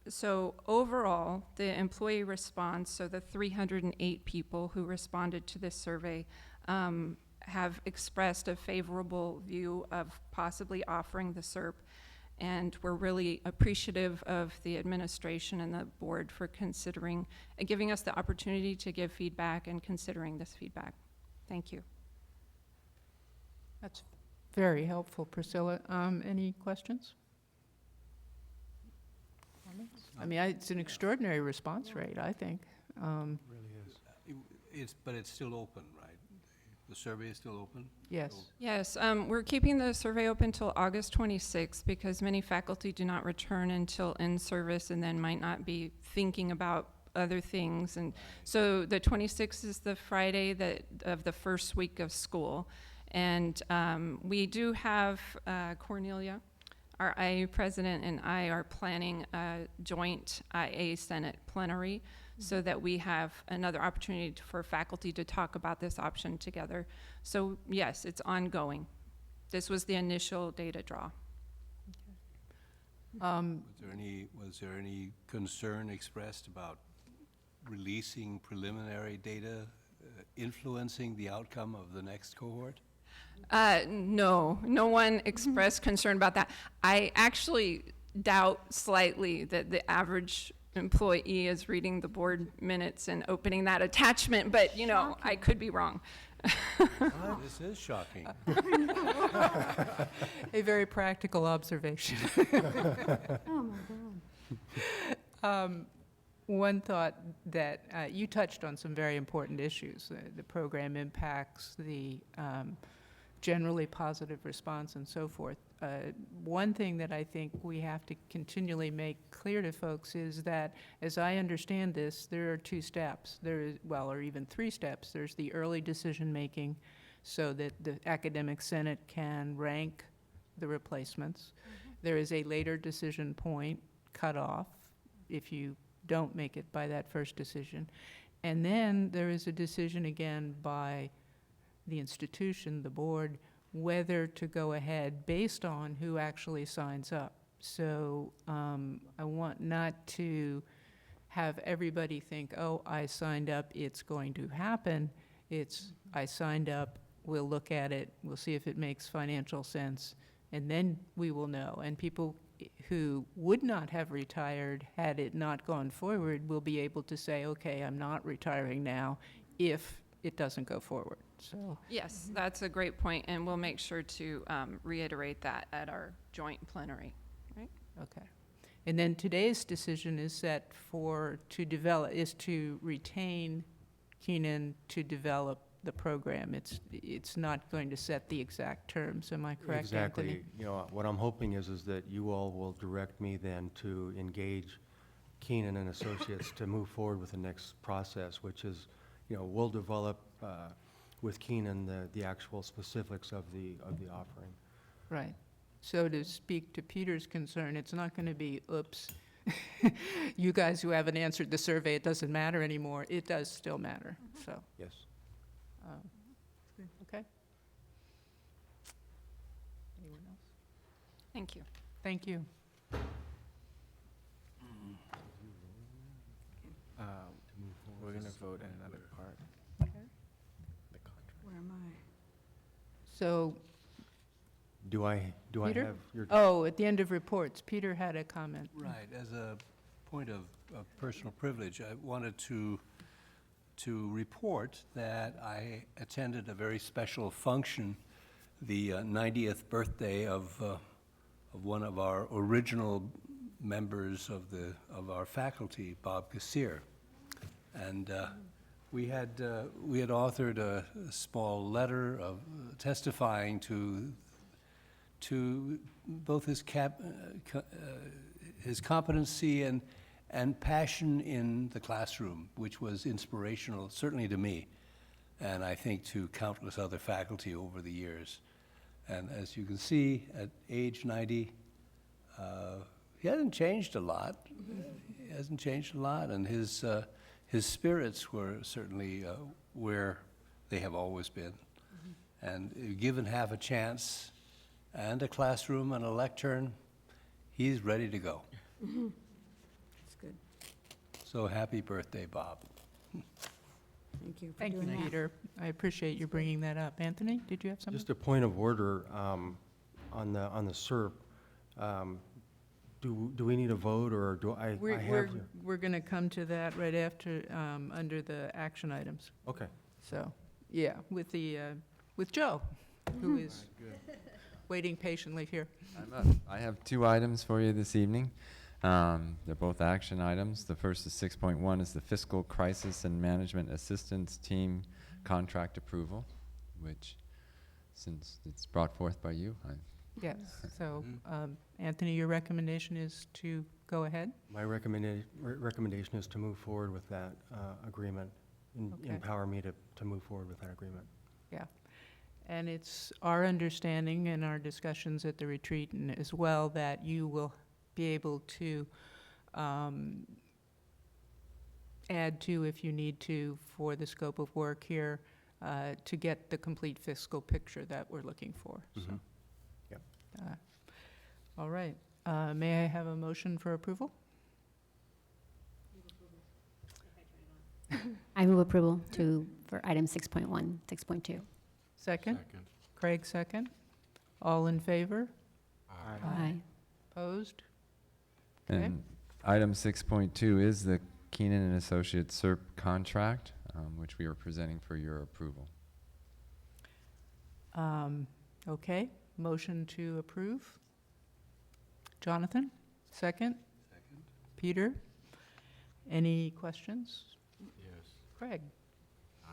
So overall, the employee response, so the 308 people who responded to this survey, have expressed a favorable view of possibly offering the SERP, and we're really appreciative of the administration and the board for considering, giving us the opportunity to give feedback and considering this feedback. Thank you. That's Very helpful, Priscilla. Any questions? Comments? I mean, it's an extraordinary response rate, I think. Really is. But it's still open, right? The survey is still open? Yes. Yes, we're keeping the survey open till August 26th because many faculty do not return until in-service and then might not be thinking about other things. And so the 26th is the Friday of the first week of school. And we do have Cornelia, our IA president, and I are planning a joint IA Senate plenary so that we have another opportunity for faculty to talk about this option together. So yes, it's ongoing. This was the initial data draw. Was there any concern expressed about releasing preliminary data influencing the outcome of the next cohort? No one expressed concern about that. I actually doubt slightly that the average employee is reading the board minutes and opening that attachment, but I could be wrong. This is shocking. A very practical observation. Oh, my God. One thought that you touched on some very important issues, the program impacts, the generally positive response and so forth. One thing that I think we have to continually make clear to folks is that, as I understand this, there are 2 steps. There is, well, or even 3 steps. There's the early decision-making so that the academic senate can rank the replacements. There is a later decision point cutoff if you don't make it by that first decision. And then there is a decision again by the institution, the board, whether to go ahead based on who actually signs up. So I want not to have everybody think, oh, I signed up, it's going to happen. It's, I signed up, we'll look at it, we'll see if it makes financial sense, and then we will know. And people who would not have retired had it not gone forward will be able to say, okay, I'm not retiring now if it doesn't go forward. So Yes, that's a great point, and we'll make sure to reiterate that at our joint plenary. okay. And then today's decision is set to retain Keenan to develop the program. It's not going to set the exact terms. Am I correct, Anthony? Exactly. What I'm hoping is that you all will direct me then to engage Keenan and Associates to move forward with the next process, which is, we'll develop with Keenan the actual specifics of the offering. Right. So to speak to Peter's concern, it's not going to be, oops, you guys who haven't answered the survey, it doesn't matter anymore. It does still matter, so. Yes. Okay. Anyone else? Thank you. Thank you. We're going to vote in another part. Okay. The contract. Where am I? So, Do I Peter? have your? oh, at the end of reports, Peter had a comment. Right, as a point of personal privilege, I wanted to report that I attended a very special function, the 90th birthday of one of our original members of our faculty, Bob Kassir. And we had authored a small letter of testifying to both his competency and passion in the classroom, which was inspirational, certainly to me, and I think to countless other faculty over the years. And as you can see, at age 90, he hasn't changed a lot. He hasn't changed a lot, and his spirits were certainly where they have always been. And given half a chance and a classroom and a lectern, he's ready to go. That's good. So happy birthday, Bob. Thank you for Thank you, doing that. Peter. I appreciate you bringing that up. Anthony, did you have something? Just a point of order on the SERP. Do we need a vote, or do I have? We're going to come to that right after, under the action items. Okay. So, yeah, with Joe, who is waiting patiently here. I'm up. I have 2 items for you this evening. They're both action items. The first is 6.1 is the Fiscal Crisis and Management Assistance Team contract approval, which, since it's brought forth by you, Yes, so, Anthony, your recommendation is to go ahead? My recommendation is to move forward with that agreement, Okay. empower me to move forward with that agreement. Yeah. And it's our understanding in our discussions at the retreat and as well that you will be able to add to, if you need to, for the scope of work here, to get the complete fiscal picture that we're looking for. So, Mhm. Yep. all right. May I have a motion for approval? I move approval for item 6.1, 6.2. Second? Craig, second. All in favor? Aye. Opposed? Okay. And item 6.2 is the Keenan and Associates SERP contract, which we are presenting for your approval. Okay, motion to approve. Jonathan, second? Peter? Any questions? Yes. Craig?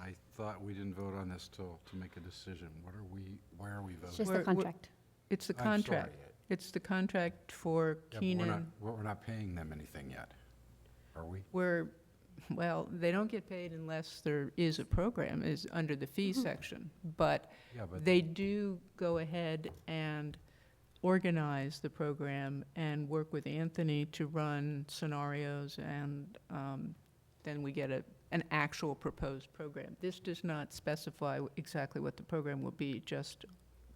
I thought we didn't vote on this to make a decision. Why are we It's voting? just We're- the contract. It's the I'm sorry. contract. It's the contract for Yeah, but Keenan. we're not paying them anything yet, are we? Well, they don't get paid unless there is a program, is under the fee section. But Yeah, but they do go ahead and organize the program and work with Anthony to run scenarios, and then we get an actual proposed program. This does not specify exactly what the program will be, just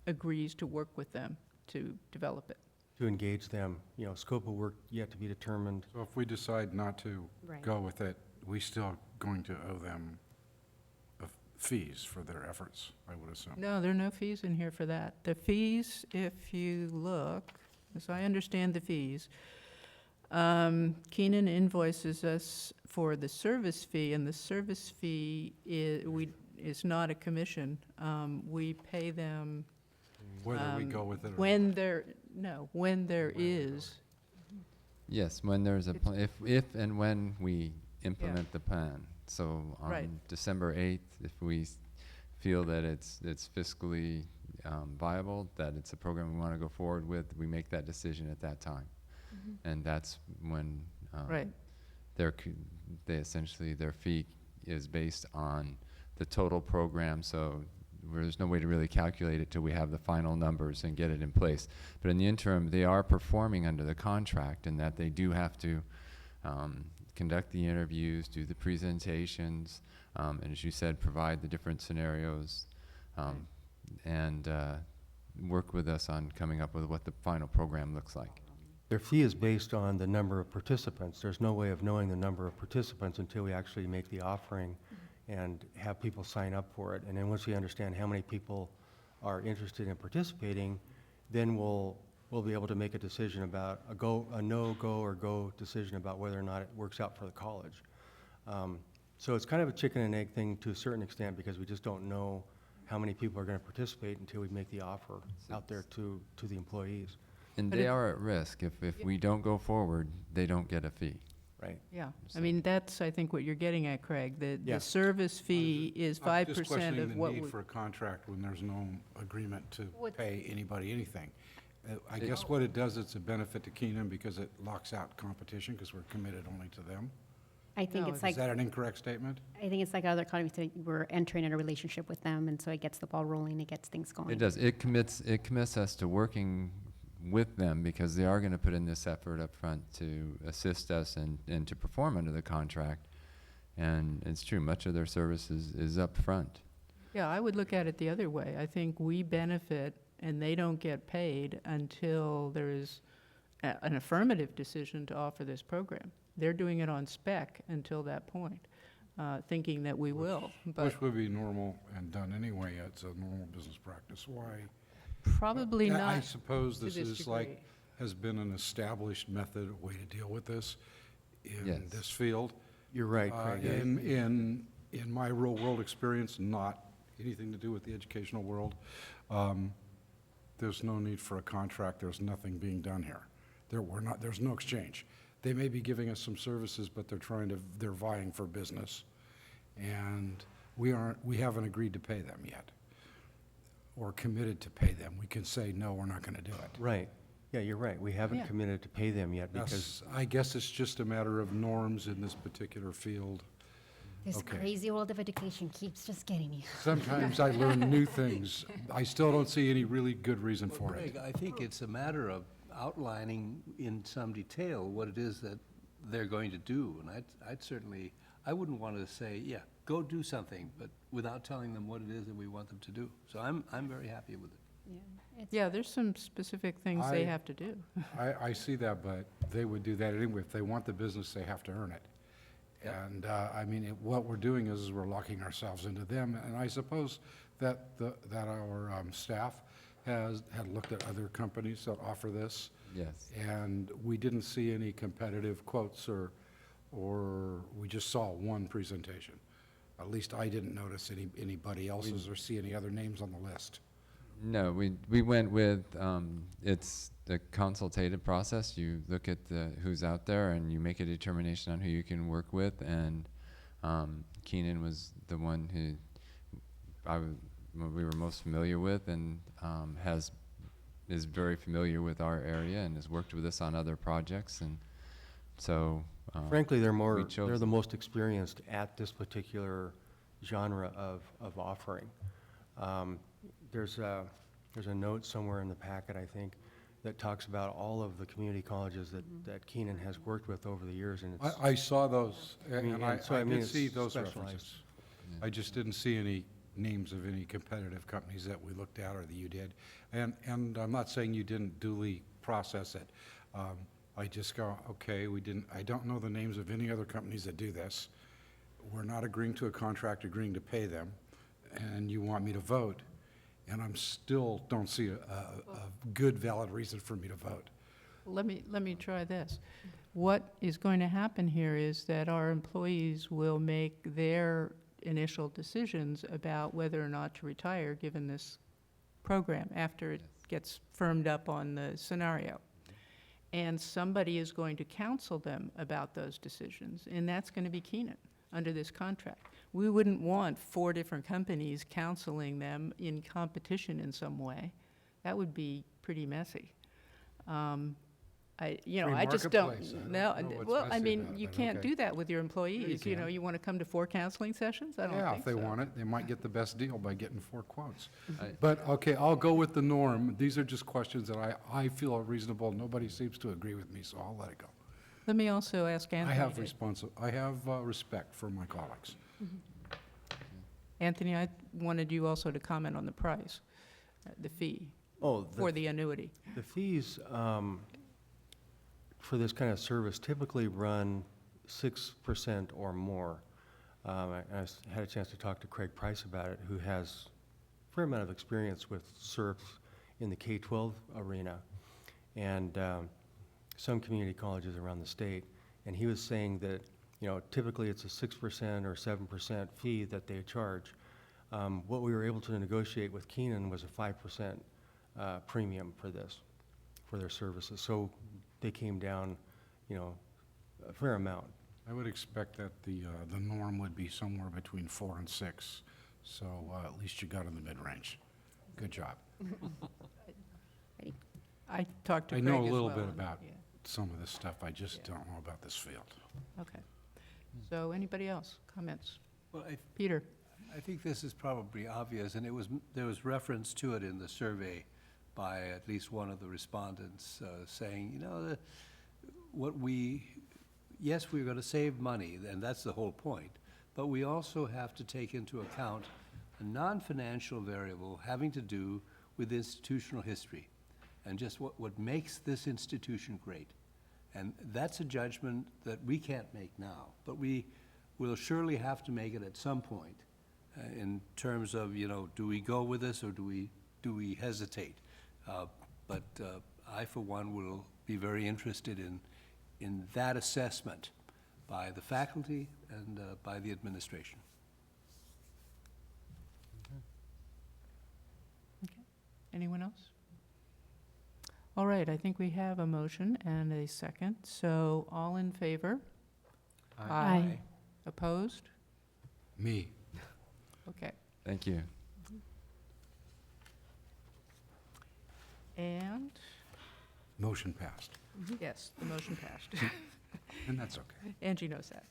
agrees to work with them to develop it. To engage them, scope of work yet to be determined. So if we decide not to Right. go with it, we still going to owe them fees for their efforts, I would assume. No, there are no fees in here for that. The fees, if you look, as I understand the fees, Keenan invoices us for the service fee, and the service fee is not a commission. We pay them Whether we go with it or not. when there is. Yes, when there's if and when we implement the plan. So Right. on December 8th, if we feel that it's fiscally viable, that it's a program we want to go forward with, we make that decision at that time. And that's when Right. their fee is based on the total program, so there's no way to really calculate it till we have the final numbers and get it in place. But in the interim, they are performing under the contract, in that they do have to conduct the interviews, do the presentations, and as you said, provide the different scenarios, and work with us on coming up with what the final program looks like. Their fee is based on the number of participants. There's no way of knowing the number of participants until we actually make the offering and have people sign up for it. And then once we understand how many people are interested in participating, then we'll be able to make a decision about a no-go or go decision about whether or not it works out for the college. So it's kind of a chicken and egg thing to a certain extent, because we just don't know how many people are going to participate until we make the offer out there to the employees. And But they it- are at risk. If we don't go forward, they don't get a fee. Right. Yeah, I So- mean, that's, I think, what you're getting at, Craig. The Yeah. service fee is I'm 5% just questioning of what the we... need for a contract when there's no agreement to What's- pay anybody anything. I It- guess what it does, it's a benefit to Keenan because it locks out competition because we're committed only to them. I think No, it's Is like, that an incorrect statement? I think it's like other economies, that we're entering a relationship with them, and so it gets the ball rolling, it gets things going. It does. It commits us to working with them, because they are going to put in this effort up front to assist us and to perform under the contract. And it's true, much of their service is up front. Yeah, I would look at it the other way. I think we benefit and they don't get paid until there is an affirmative decision to offer this program. They're doing it on spec until that point, thinking that we will, but Which would be normal and done anyway. It's a normal business practice. Why? probably Yeah, I not suppose to this this is like, degree. has been an established method, way to deal with this in Yes. this field. You're right, Craig. In my real-world experience, not anything to do with the educational world, there's no need for a contract, there's nothing being done here. There's no exchange. They may be giving us some services, but they're vying for business. And we haven't agreed to pay them yet, or committed to pay them. We can say, no, we're not gonna do it. Right. Yeah, you're right. We haven't Yeah. committed to pay them yet because, I guess it's just a matter of norms in this particular field. This Okay. crazy world of education keeps just getting you. Sometimes I learn new things. I still don't see any really good reason for it. Greg, I think it's a matter of outlining in some detail what it is that they're going to do. And I'd certainly, I wouldn't want to say, yeah, go do something, but without telling them what it is that we want them to do. So I'm very happy with it. Yeah, there's some specific things they I- have to do. I see that, but they would do that anyway. If they want the business, they have to earn it. And, I mean, what we're doing is we're locking ourselves into them. And I suppose that our staff had looked at other companies that offer this. Yes. And we didn't see any competitive quotes or we just saw one presentation. At least I didn't notice anybody else's or see any other names on the list. No, we went with, it's the consultative process. You look at who's out there and you make a determination on who you can work with. And Keenan was the one who we were most familiar with and is very familiar with our area and has worked with us on other projects. And so frankly, we chose they're the them. most experienced at this particular genre of offering. There's a note somewhere in the packet, I think, that talks about all of the community colleges that Keenan has worked with over the years, and it's. I saw those, mean, and I and so, I mean, did see it's those specialized. references. I just didn't see any names of any competitive companies that we looked at or that you did. And I'm not saying you didn't duly process it. I just go, okay, I don't know the names of any other companies that do this. We're not agreeing to a contract, agreeing to pay them, and you want me to vote. And I'm still don't see a good, valid reason for me to vote. Let me try this. What is going to happen here is that our employees will make their initial decisions about whether or not to retire, given this program, after it gets firmed up on the scenario. And somebody is going to counsel them about those decisions, and that's going to be Keenan under this contract. We wouldn't want 4 different companies counseling them in competition in some way. That would be pretty messy. I just marketplace. don't I know. don't know what's Well, I messy mean, about you that, can't okay. do that with your employees. You know, can. you want to come to 4 counseling sessions? I don't Yeah, think if they so. want it, they might get the best deal by getting 4 quotes. I- But, okay, I'll go with the norm. These are just questions that I feel are reasonable. Nobody seems to agree with me, so I'll let it go. Let me also ask Anthony. I have respect for my colleagues. Anthony, I wanted you also to comment on the price, the fee Oh, for the annuity. the fees for this kind of service typically run 6% or more. Had a chance to talk to Craig Price about it, who has a fair amount of experience with SERPs in the K-12 arena and some community colleges around the state. And he was saying that, typically it's a 6% or 7% fee that they charge. What we were able to negotiate with Keenan was a 5% premium for this, for their services. So they came down, a fair amount. I would expect that the norm would be somewhere between 4 and 6, so at least you got in the mid-range. Good job. I talked to I Craig know a as little well, bit and- about yeah, some of this stuff, I just don't know about this field. okay. So anybody else, comments? Well, Peter? I think this is probably obvious, and there was reference to it in the survey by at least one of the respondents, saying, yes, we're going to save money, and that's the whole point, but we also have to take into account a non-financial variable having to do with institutional history and just what makes this institution great. And that's a judgment that we can't make now, but we will surely have to make it at some point in terms of, do we go with this or do we hesitate? But I, for one, will be very interested in that assessment by the faculty and by the administration. Anyone else? All right, I think we have a motion and a second. So all in favor? Aye. Opposed? Me. Okay. Thank you. And, Motion passed, yes, the motion passed. and that's okay. Angie knows that.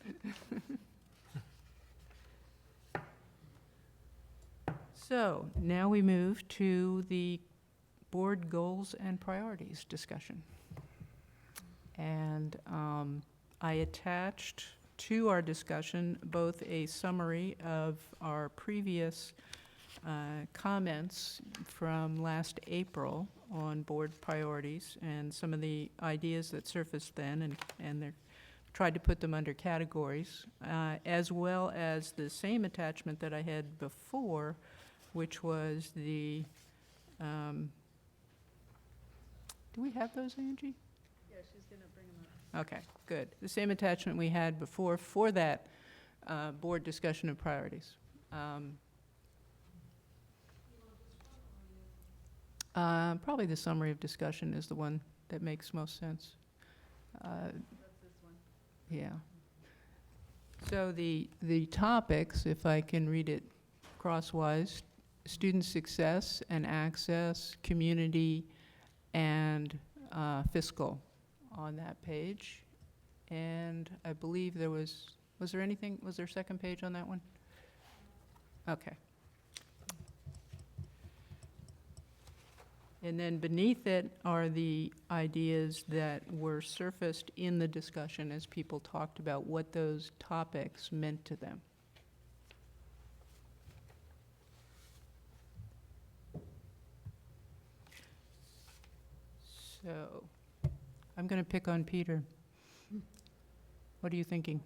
So now we move to the board goals and priorities discussion. And I attached to our discussion both a summary of our previous comments from last April on board priorities and some of the ideas that surfaced then, and they're tried to put them under categories, as well as the same attachment that I had before, which was the, do we have those, Angie? Yeah, she's going to bring them up. Okay, good. The same attachment we had before for that board discussion of priorities. Probably the summary of discussion is the one that makes most sense. That's this one. Yeah. So the topics, if I can read it crosswise, student success and access, community, and fiscal on that page. And I believe there was there anything, was there a second page on that one? Okay. And then beneath it are the ideas that were surfaced in the discussion as people talked about what those topics meant to them. So, I'm going to pick on Peter. What are you thinking?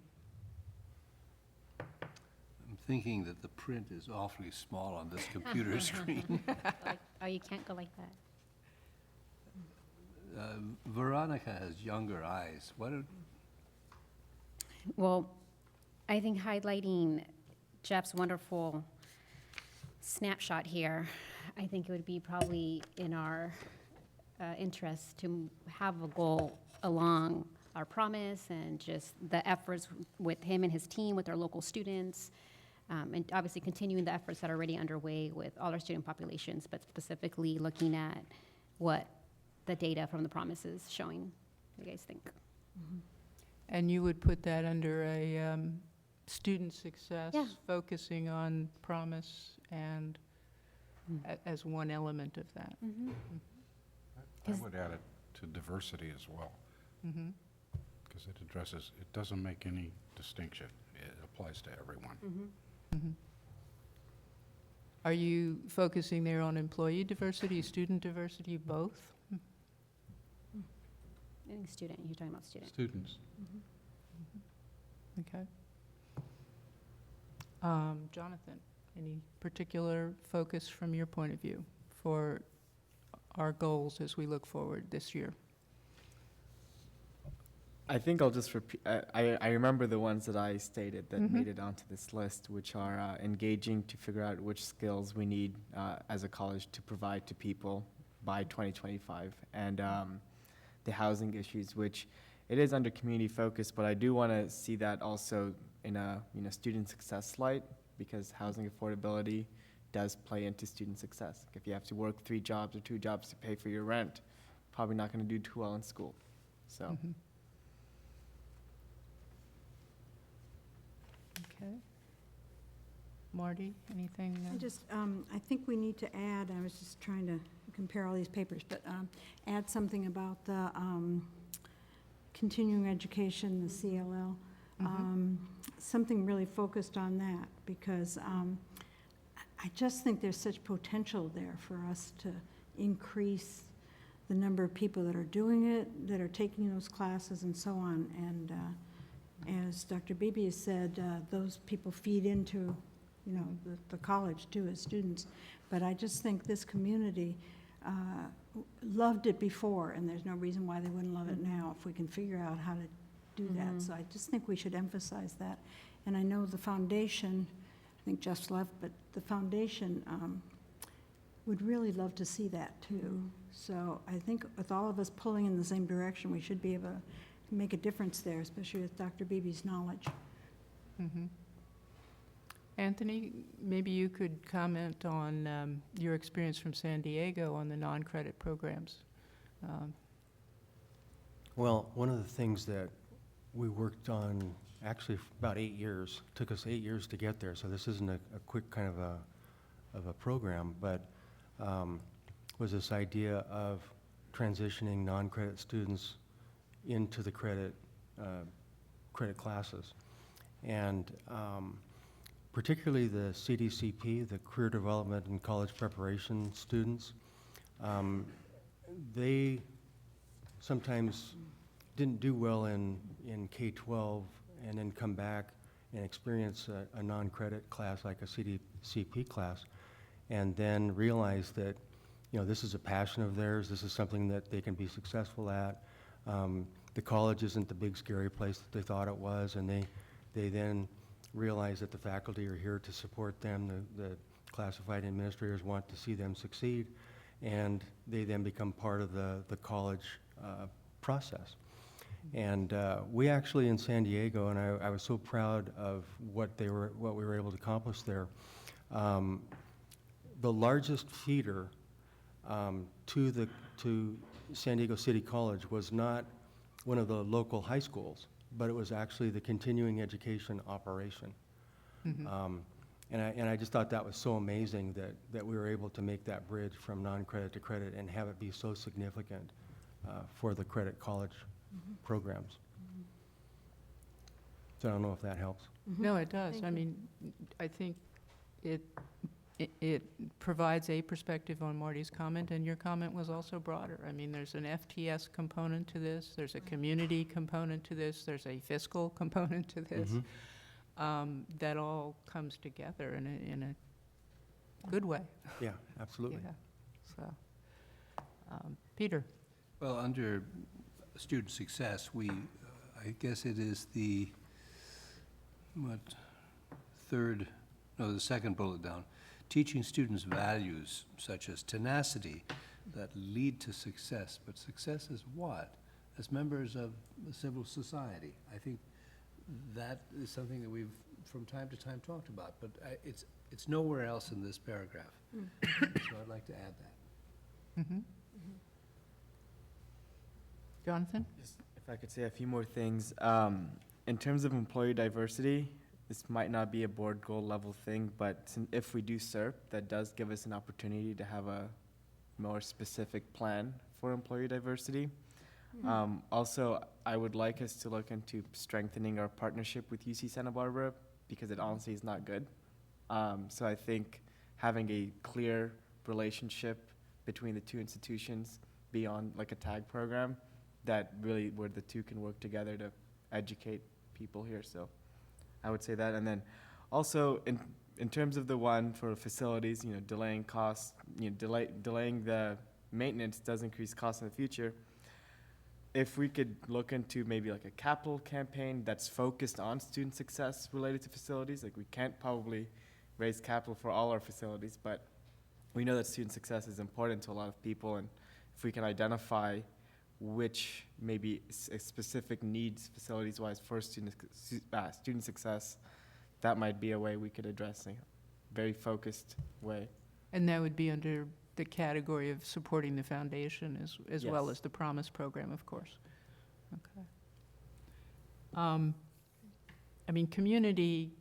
I'm thinking that the print is awfully small on this computer screen. Oh, you can't go like that. Veronica has younger eyes. Well, I think highlighting Jeff's wonderful snapshot here, I think it would be probably in our interest to have a goal along our promise and just the efforts with him and his team, with our local students, and obviously continuing the efforts that are already underway with all our student populations, but specifically looking at what the data from the promise is showing. What do you guys think? And you would put that under a student success, Yeah. focusing on promise and as one element of that. I would add it to diversity as well, because it addresses, it doesn't make any distinction. It applies to everyone. Are you focusing there on employee diversity, student diversity, both? I think student, you're talking about student. Students. Okay. Jonathan, any particular focus from your point of view for our goals as we look forward this year? I think I'll just repeat, I remember the ones that I stated that made it onto this list, which are engaging to figure out which skills we need as a college to provide to people by 2025, and the housing issues, which it is under community focus, but I do want to see that also in a student success light, because housing affordability does play into student success. If you have to work 3 jobs or 2 jobs to pay for your rent, probably not going to do too well in school. So. Okay. Marty, anything? I think we need to add, I was just trying to compare all these papers, but add something about the continuing education, the CLL, something really focused on that, because I just think there's such potential there for us to increase the number of people that are doing it, that are taking those classes and so on. And as Dr. Beebe has said, those people feed into the college too as students. But I just think this community loved it before, and there's no reason why they wouldn't love it now if we can figure out how to do that. So I just think we should emphasize that. And I know the foundation, I think Jeff's left, but the foundation would really love to see that too. So I think with all of us pulling in the same direction, we should be able to make a difference there, especially with Dr. Beebe's knowledge. Mhm. Anthony, maybe you could comment on your experience from San Diego on the non-credit programs. Um, Well, one of the things that we worked on, actually for about 8 years, took us 8 years to get there, so this isn't a quick kind of a program, but was this idea of transitioning non-credit students into the credit classes. And particularly the CDCP, the Career Development and College Preparation students, they sometimes didn't do well in K-12 and then come back and experience a non-credit class like a CDCP class, and then realize that, you know, this is a passion of theirs, this is something that they can be successful at. The college isn't the big scary place that they thought it was, and they then realize that the faculty are here to support them, the classified administrators want to see them succeed, and they then become part of the college process. And we actually in San Diego, and I was so proud of what we were able to accomplish there. The largest feeder to San Diego City College was not one of the local high schools, but it was actually the continuing education operation. And I just thought that was so amazing that we were able to make that bridge from non-credit to credit and have it be so significant for the credit college programs. So I don't know if that helps. No, it does. Thank I you. mean, I think it provides a perspective on Marty's comment, and your comment was also broader. I mean, there's an FTS component to this, there's a community component to this, there's a fiscal component to this. That all comes together in a good way. Yeah, absolutely. Yeah. So, Peter? Well, under student success, I guess it is the second bullet down. Teaching students values such as tenacity that lead to success. But success is what? As members of the civil society. I think that is something that we've from time to time talked about, but it's nowhere else in this paragraph. So I'd like to add that. Jonathan? Just if I could say a few more things. In terms of employee diversity, this might not be a board goal level thing, but if we do SERP, that does give us an opportunity to have a more specific plan for employee diversity. Also, I would like us to look into strengthening our partnership with UC Santa Barbara, because it honestly is not good. So I think having a clear relationship between the two institutions beyond like a tag program, that really where the two can work together to educate people here. So I would say that. And then also in terms of the one for facilities, you know, delaying costs, you know, delaying the maintenance does increase costs in the future. If we could look into maybe like a capital campaign that's focused on student success related to facilities, like we can't probably raise capital for all our facilities, but we know that student success is important to a lot of people, and if we can identify which maybe specific needs facilities-wise for student success, that might be a way we could address it, very focused way. And that would be under the category of supporting the foundation as well Yes. as the Promise program, of course. Okay. I mean, community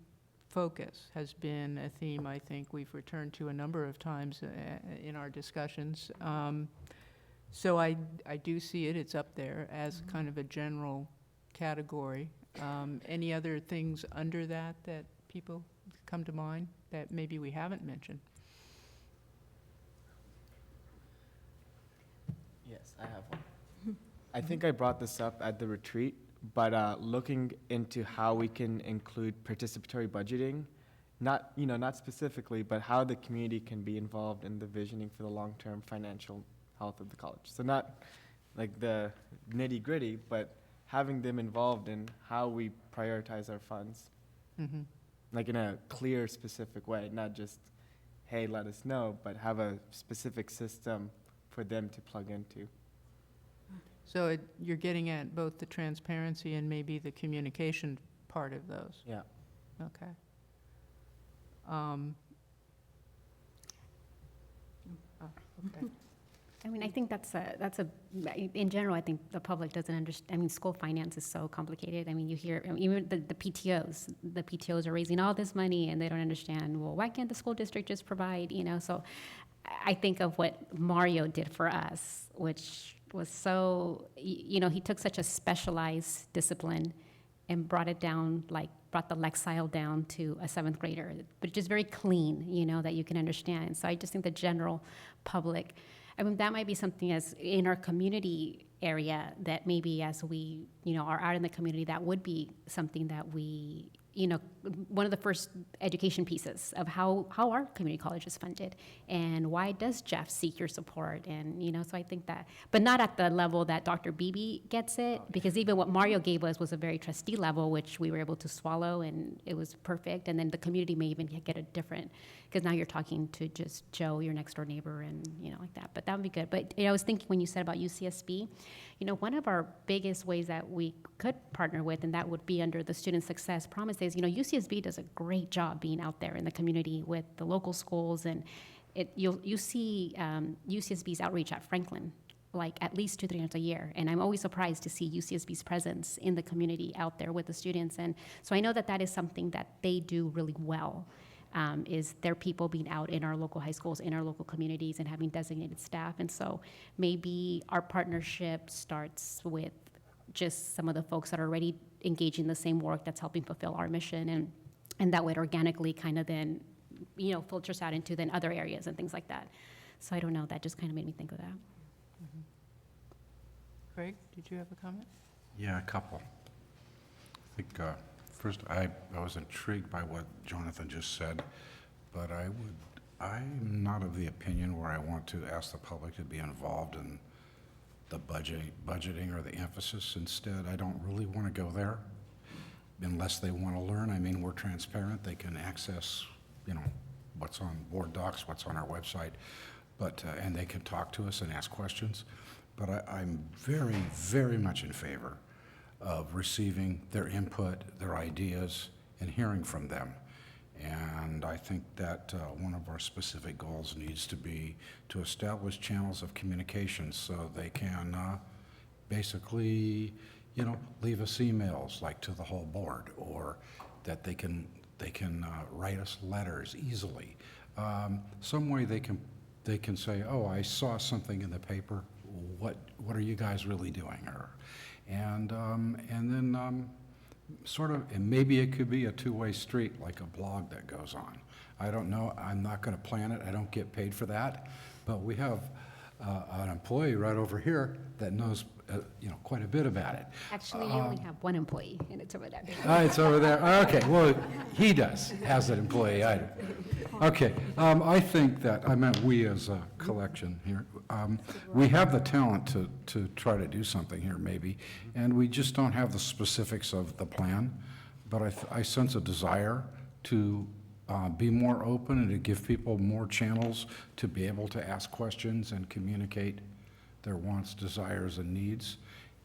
focus has been a theme I think we've returned to a number of times in our discussions. So I do see it's up there as kind of a general category. Any other things under that people come to mind that maybe we haven't mentioned? Yes, I have one. I think I brought this up at the retreat, but looking into how we can include participatory budgeting, not specifically, but how the community can be involved in the visioning for the long-term financial health of the college. So not like the nitty-gritty, but having them involved in how we prioritize our funds, like in a clear, specific way, not just, hey, let us know, but have a specific system for them to plug into. So you're getting at both the transparency and maybe the communication part of those? Yeah. Okay. Okay. I mean, I think that's a, in general, I think the public doesn't understand, I mean, school finance is so complicated. I mean, you hear, I mean, even the PTOs are raising all this money and they don't understand, well, why can't the school district just provide, you know? So I think of what Mario did for us, which was so, you know, he took such a specialized discipline and brought it down, like brought the Lexile down to a 7th grader, but just very clean, you know, that you can understand. So I just think the general public, I mean, that might be something as in our community area that maybe as we, you know, are out in the community, that would be something that we, you know, one of the first education pieces of how our community college is funded and why does Jeff seek your support? And, you know, so I think that, but not at the level that Dr. Beebe gets it, because even what Mario gave us was a very trustee level, which we were able to swallow and it was perfect. And then the community may even get a different, because now you're talking to just Joe, your next door neighbor, and, you know, like that. But that would be good. But, you know, I was thinking when you said about UCSB, you know, one of our biggest ways that we could partner with, and that would be under the Student Success Promise, is, you know, UCSB does a great job being out there in the community with the local schools, and you see UCSB's outreach at Franklin, like at least 2-3 times a year, and I'm always surprised to see UCSB's presence in the community out there with the students, and so I know that that is something that they do really well. Is their people being out in our local high schools, in our local communities, and having designated staff. And so maybe our partnership starts with just some of the folks that are already engaging in the same work that's helping fulfill our mission, and that would organically kind of then, you know, filters out into then other areas and things like that. So I don't know, that just kind of made me think of that. Mm-hmm. Craig, did you have a comment? Yeah, a couple. I think, first, I was intrigued by what Jonathan just said, but I'm not of the opinion where I want to ask the public to be involved in the budgeting or the emphasis. Instead, I don't really want to go there unless they want to learn. I mean, we're transparent. They can access, you know, what's on board docs, what's on our website, but and they can talk to us and ask questions. But I'm very, very much in favor of receiving their input, their ideas, and hearing from them. And I think that one of our specific goals needs to be to establish channels of communication so they can basically, you know, leave us emails like to the whole board, or that they can write us letters easily. Some way they can say, oh, I saw something in the paper. What are you guys really doing? And then sort of, and maybe it could be a two-way street, like a blog that goes on. I don't know. I'm not going to plan it. I don't get paid for that. But we have an employee right over here that knows, you know, quite a bit about it. Actually, you only have one employee, and it's over there. It's over there. Okay, well, he has an employee. I don't. Okay, I think that, I meant we as a collection here, we have the talent to try to do something here maybe, and we just don't have the specifics of the plan, but I sense a desire to be more open and to give people more channels to be able to ask questions and communicate their wants, desires, and needs.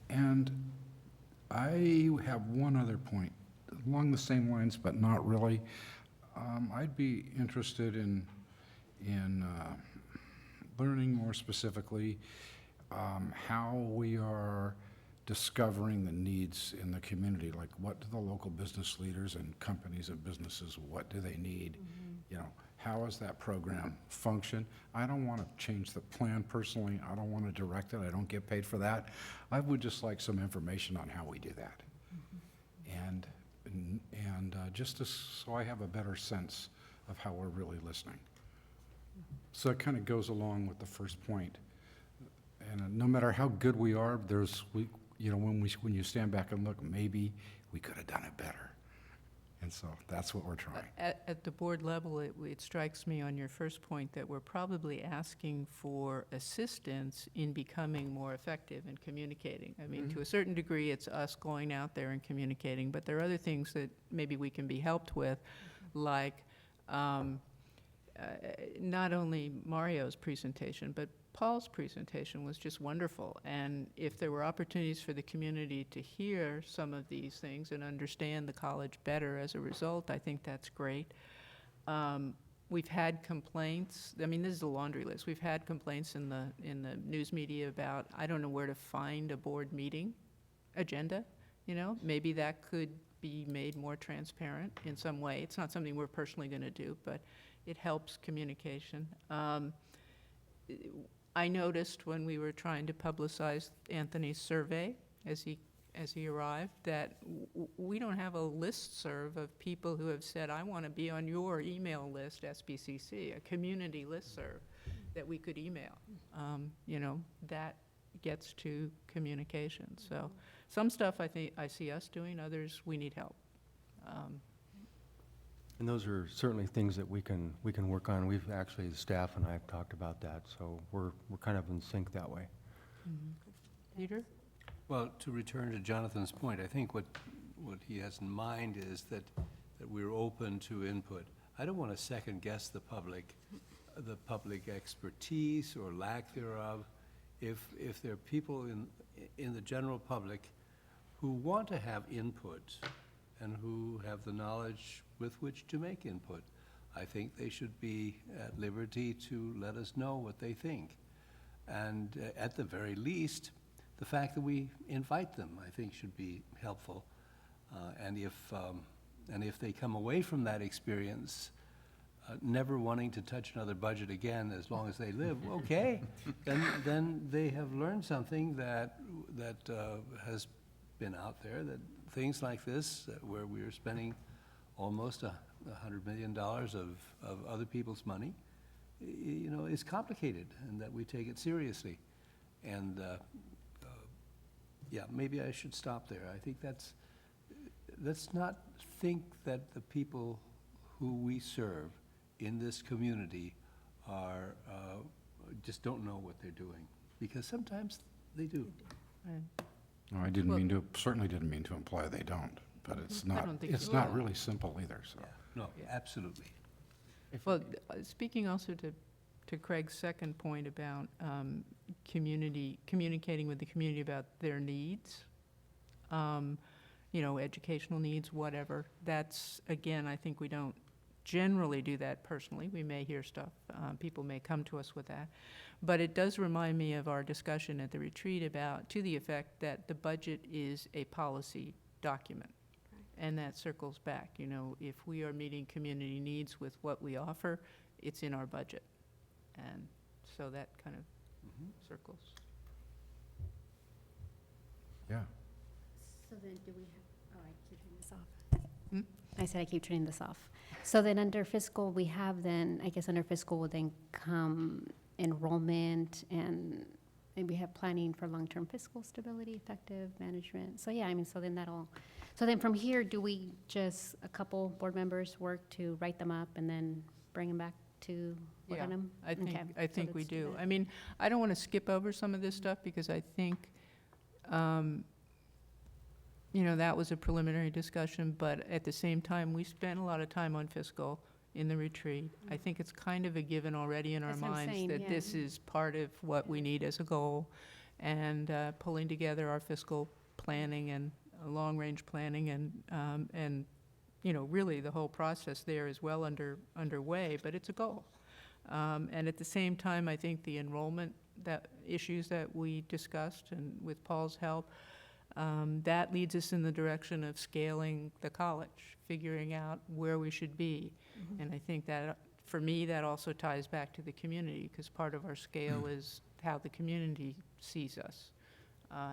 And I have one other point along the same lines, but not really. I'd be interested in learning more specifically how we are discovering the needs in the community. Like, what do the local business leaders and companies and businesses, what do they need? You know, how does that program function? I don't want to change the plan personally. I don't want to direct it. I don't get paid for that. I would just like some information on how we do that. And just so I have a better sense of how we're really listening. So it kind of goes along with the first point. And no matter how good we are, you know, when you stand back and look, maybe we could have done it better. And so that's what we're trying. At the board level, it strikes me on your first point that we're probably asking for assistance in becoming more effective in communicating. I mean, to a certain degree, it's us going out there and communicating, but there are other things that maybe we can be helped with, like not only Mario's presentation, but Paul's presentation was just wonderful. And if there were opportunities for the community to hear some of these things and understand the college better as a result, I think that's great. We've had complaints, I mean, this is a laundry list. We've had complaints in the news media about, I don't know where to find a board meeting agenda, you know? Maybe that could be made more transparent in some way. It's not something we're personally going to do, but it helps communication. I noticed when we were trying to publicize Anthony's survey as he arrived that we don't have a listserv of people who have said, I want to be on your email list, SBCC, a community listserv that we could email. You know, that gets to communication. So some stuff I think I see us doing, others we need help. And those are certainly things that we can work on. We've actually, the staff and I have talked about that, so we're kind of in sync that way. Peter? Well, to return to Jonathan's point, I think what he has in mind is that we're open to input. I don't want to second guess the public expertise or lack thereof. If there are people in the general public who want to have input and who have the knowledge with which to make input, I think they should be at liberty to let us know what they think. And at the very least, the fact that we invite them, I think, should be helpful. And if they come away from that experience never wanting to touch another budget again as long as they live, okay, then they have learned something that has been out there, that things like this, where we're spending almost $100 million of other people's money, you know, is complicated, and that we take it seriously. And yeah, maybe I should stop there. I think let's not think that the people who we serve in this community are, just don't know what they're doing, because sometimes they do. Right. No, I certainly didn't mean to imply they don't, but it's don't think it's you not will. really simple either, so. Yeah, no, absolutely. Well, speaking also to Craig's second point about communicating with the community about their needs, you know, educational needs, whatever, that's, again, I think we don't generally do that personally. We may hear stuff. People may come to us with that. But it does remind me of our discussion at the retreat about, to the effect that the budget is a policy document. And that circles back, you know, if we are meeting community needs with what we offer, it's in our budget. And so that kind of circles. Yeah. So then do we have, I keep turning this off. I said I keep turning this off. So then under fiscal, we have then, I guess under fiscal will then come enrollment, and we have planning for long-term fiscal stability, effective management. So yeah, I mean, so then from here, do we just, a couple board members work to write them up and then bring them back to work on them? I think, Okay, I so think we let's do do. that. I mean, I don't want to skip over some of this stuff because I think, you know, that was a preliminary discussion, but at the same time, we spent a lot of time on fiscal in the retreat. I think it's kind of a given already in our That's what I'm minds saying, that yeah. this is part of what we need as a goal. And pulling together our fiscal planning and long-range planning and, you know, really the whole process there is well underway, but it's a goal. And at the same time, I think the enrollment issues that we discussed, and with Paul's help, that leads us in the direction of scaling the college, figuring out where we should be. And I think that, for me, that also ties back to the community, because part of our scale is how the community sees us,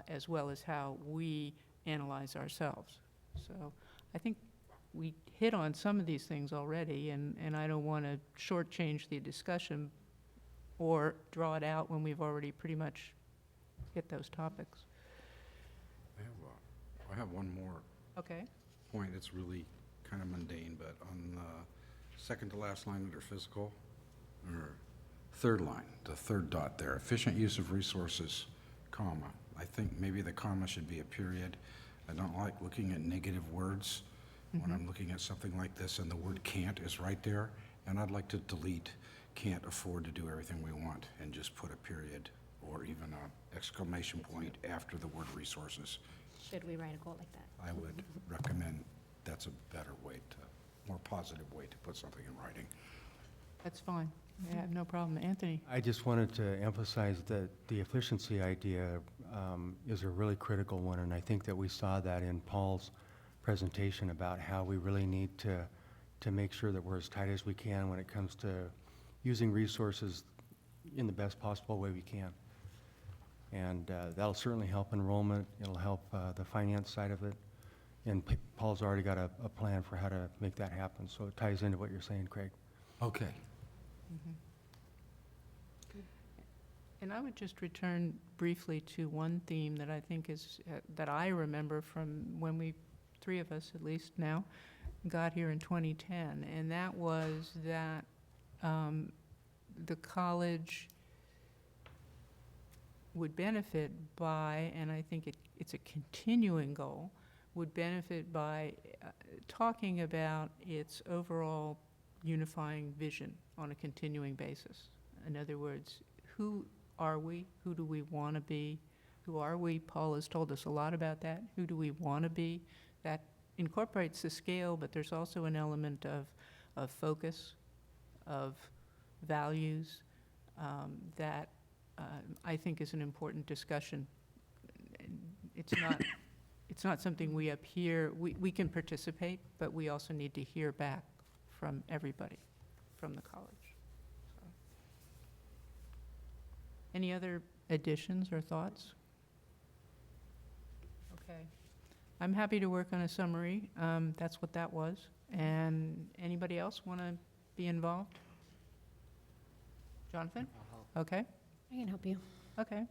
as well as how we analyze ourselves. So I think we hit on some of these things already, and I don't want to shortchange the discussion or draw it out when we've already pretty much hit those topics. I have one more Okay. point. It's really kind of mundane, but on the second to last line under fiscal, or third line, the third dot there, efficient use of resources, comma. I think maybe the comma should be a period. I don't like looking at negative words when I'm looking at something like this and the word can't is right there. And I'd like to delete "can't afford to do everything we want" and just put a period or even an exclamation point after the word resources. Should we write a goal like that? I would recommend that's a better way more positive way to put something in writing. That's fine. I have no problem. Anthony? I just wanted to emphasize that the efficiency idea is a really critical one, and I think that we saw that in Paul's presentation about how we really need to make sure that we're as tight as we can when it comes to using resources in the best possible way we can. And that'll certainly help enrollment, it'll help the finance side of it, and Paul's already got a plan for how to make that happen, so it ties into what you're saying, Craig. Okay. And I would just return briefly to one theme that I think is, that I remember from when we, three of us at least now, got here in 2010, and that was that the college would benefit by, and I think it's a continuing goal, would benefit by talking about its overall unifying vision on a continuing basis. In other words, who are we? Who do we want to be? Who are we? Paul has told us a lot about that. Who do we want to be? That incorporates the scale, but there's also an element of focus, of values, that I think is an important discussion. It's not something we up here, we can participate, but we also need to hear back from everybody, from the college. So. Any other additions or thoughts? Okay. I'm happy to work on a summary. That's what that was. And anybody else want to be involved? Jonathan? Okay. I can help you. Okay.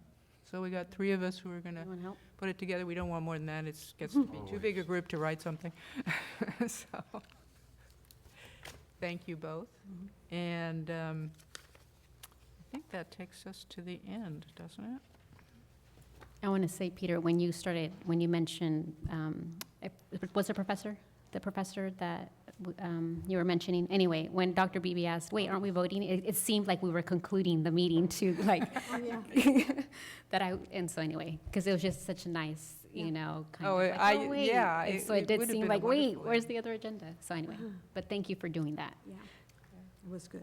So we got three of us who are going to You want help? put it together. We don't want more than that. It gets to be too big a group to write something. So, thank you both. And I think that takes us to the end, doesn't it? I want to say, Peter, when you mentioned, was it the professor that you were mentioning? Anyway, when Dr. Beebe asked, wait, aren't we voting? It seemed like we were concluding the meeting to like, and so anyway, because it was just such a nice, kind of like, wait. yeah. And so it did would have seem been a like, wait, wonderful where's the other agenda? So anyway, but thank you for doing that. Yeah, it was good.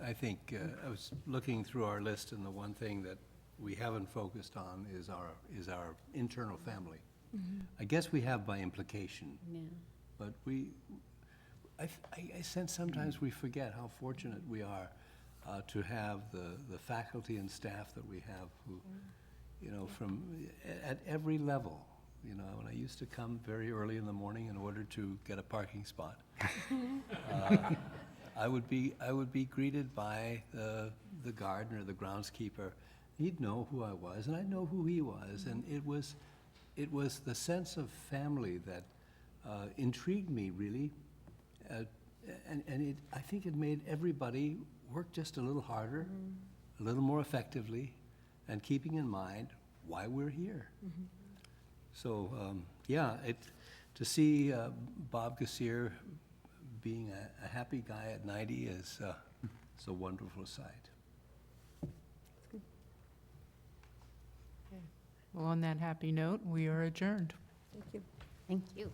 I think, I was looking through our list, and the one thing that we haven't focused on is our internal family. I guess we have by implication, Yeah. but I sense sometimes we forget how fortunate we are to have the faculty and staff that we have who, from, at every level. When I used to come very early in the morning in order to get a parking spot, I would be greeted by the gardener, the groundskeeper. He'd know who I was, and I'd know who he was, and it was the sense of family that intrigued me, really, and I think it made everybody work just a little harder, a little more effectively, and keeping in mind why we're here. So, to see Bob Gassier being a happy guy at 90 is a wonderful sight. Well, on that happy note, we are adjourned. Thank you. Thank you.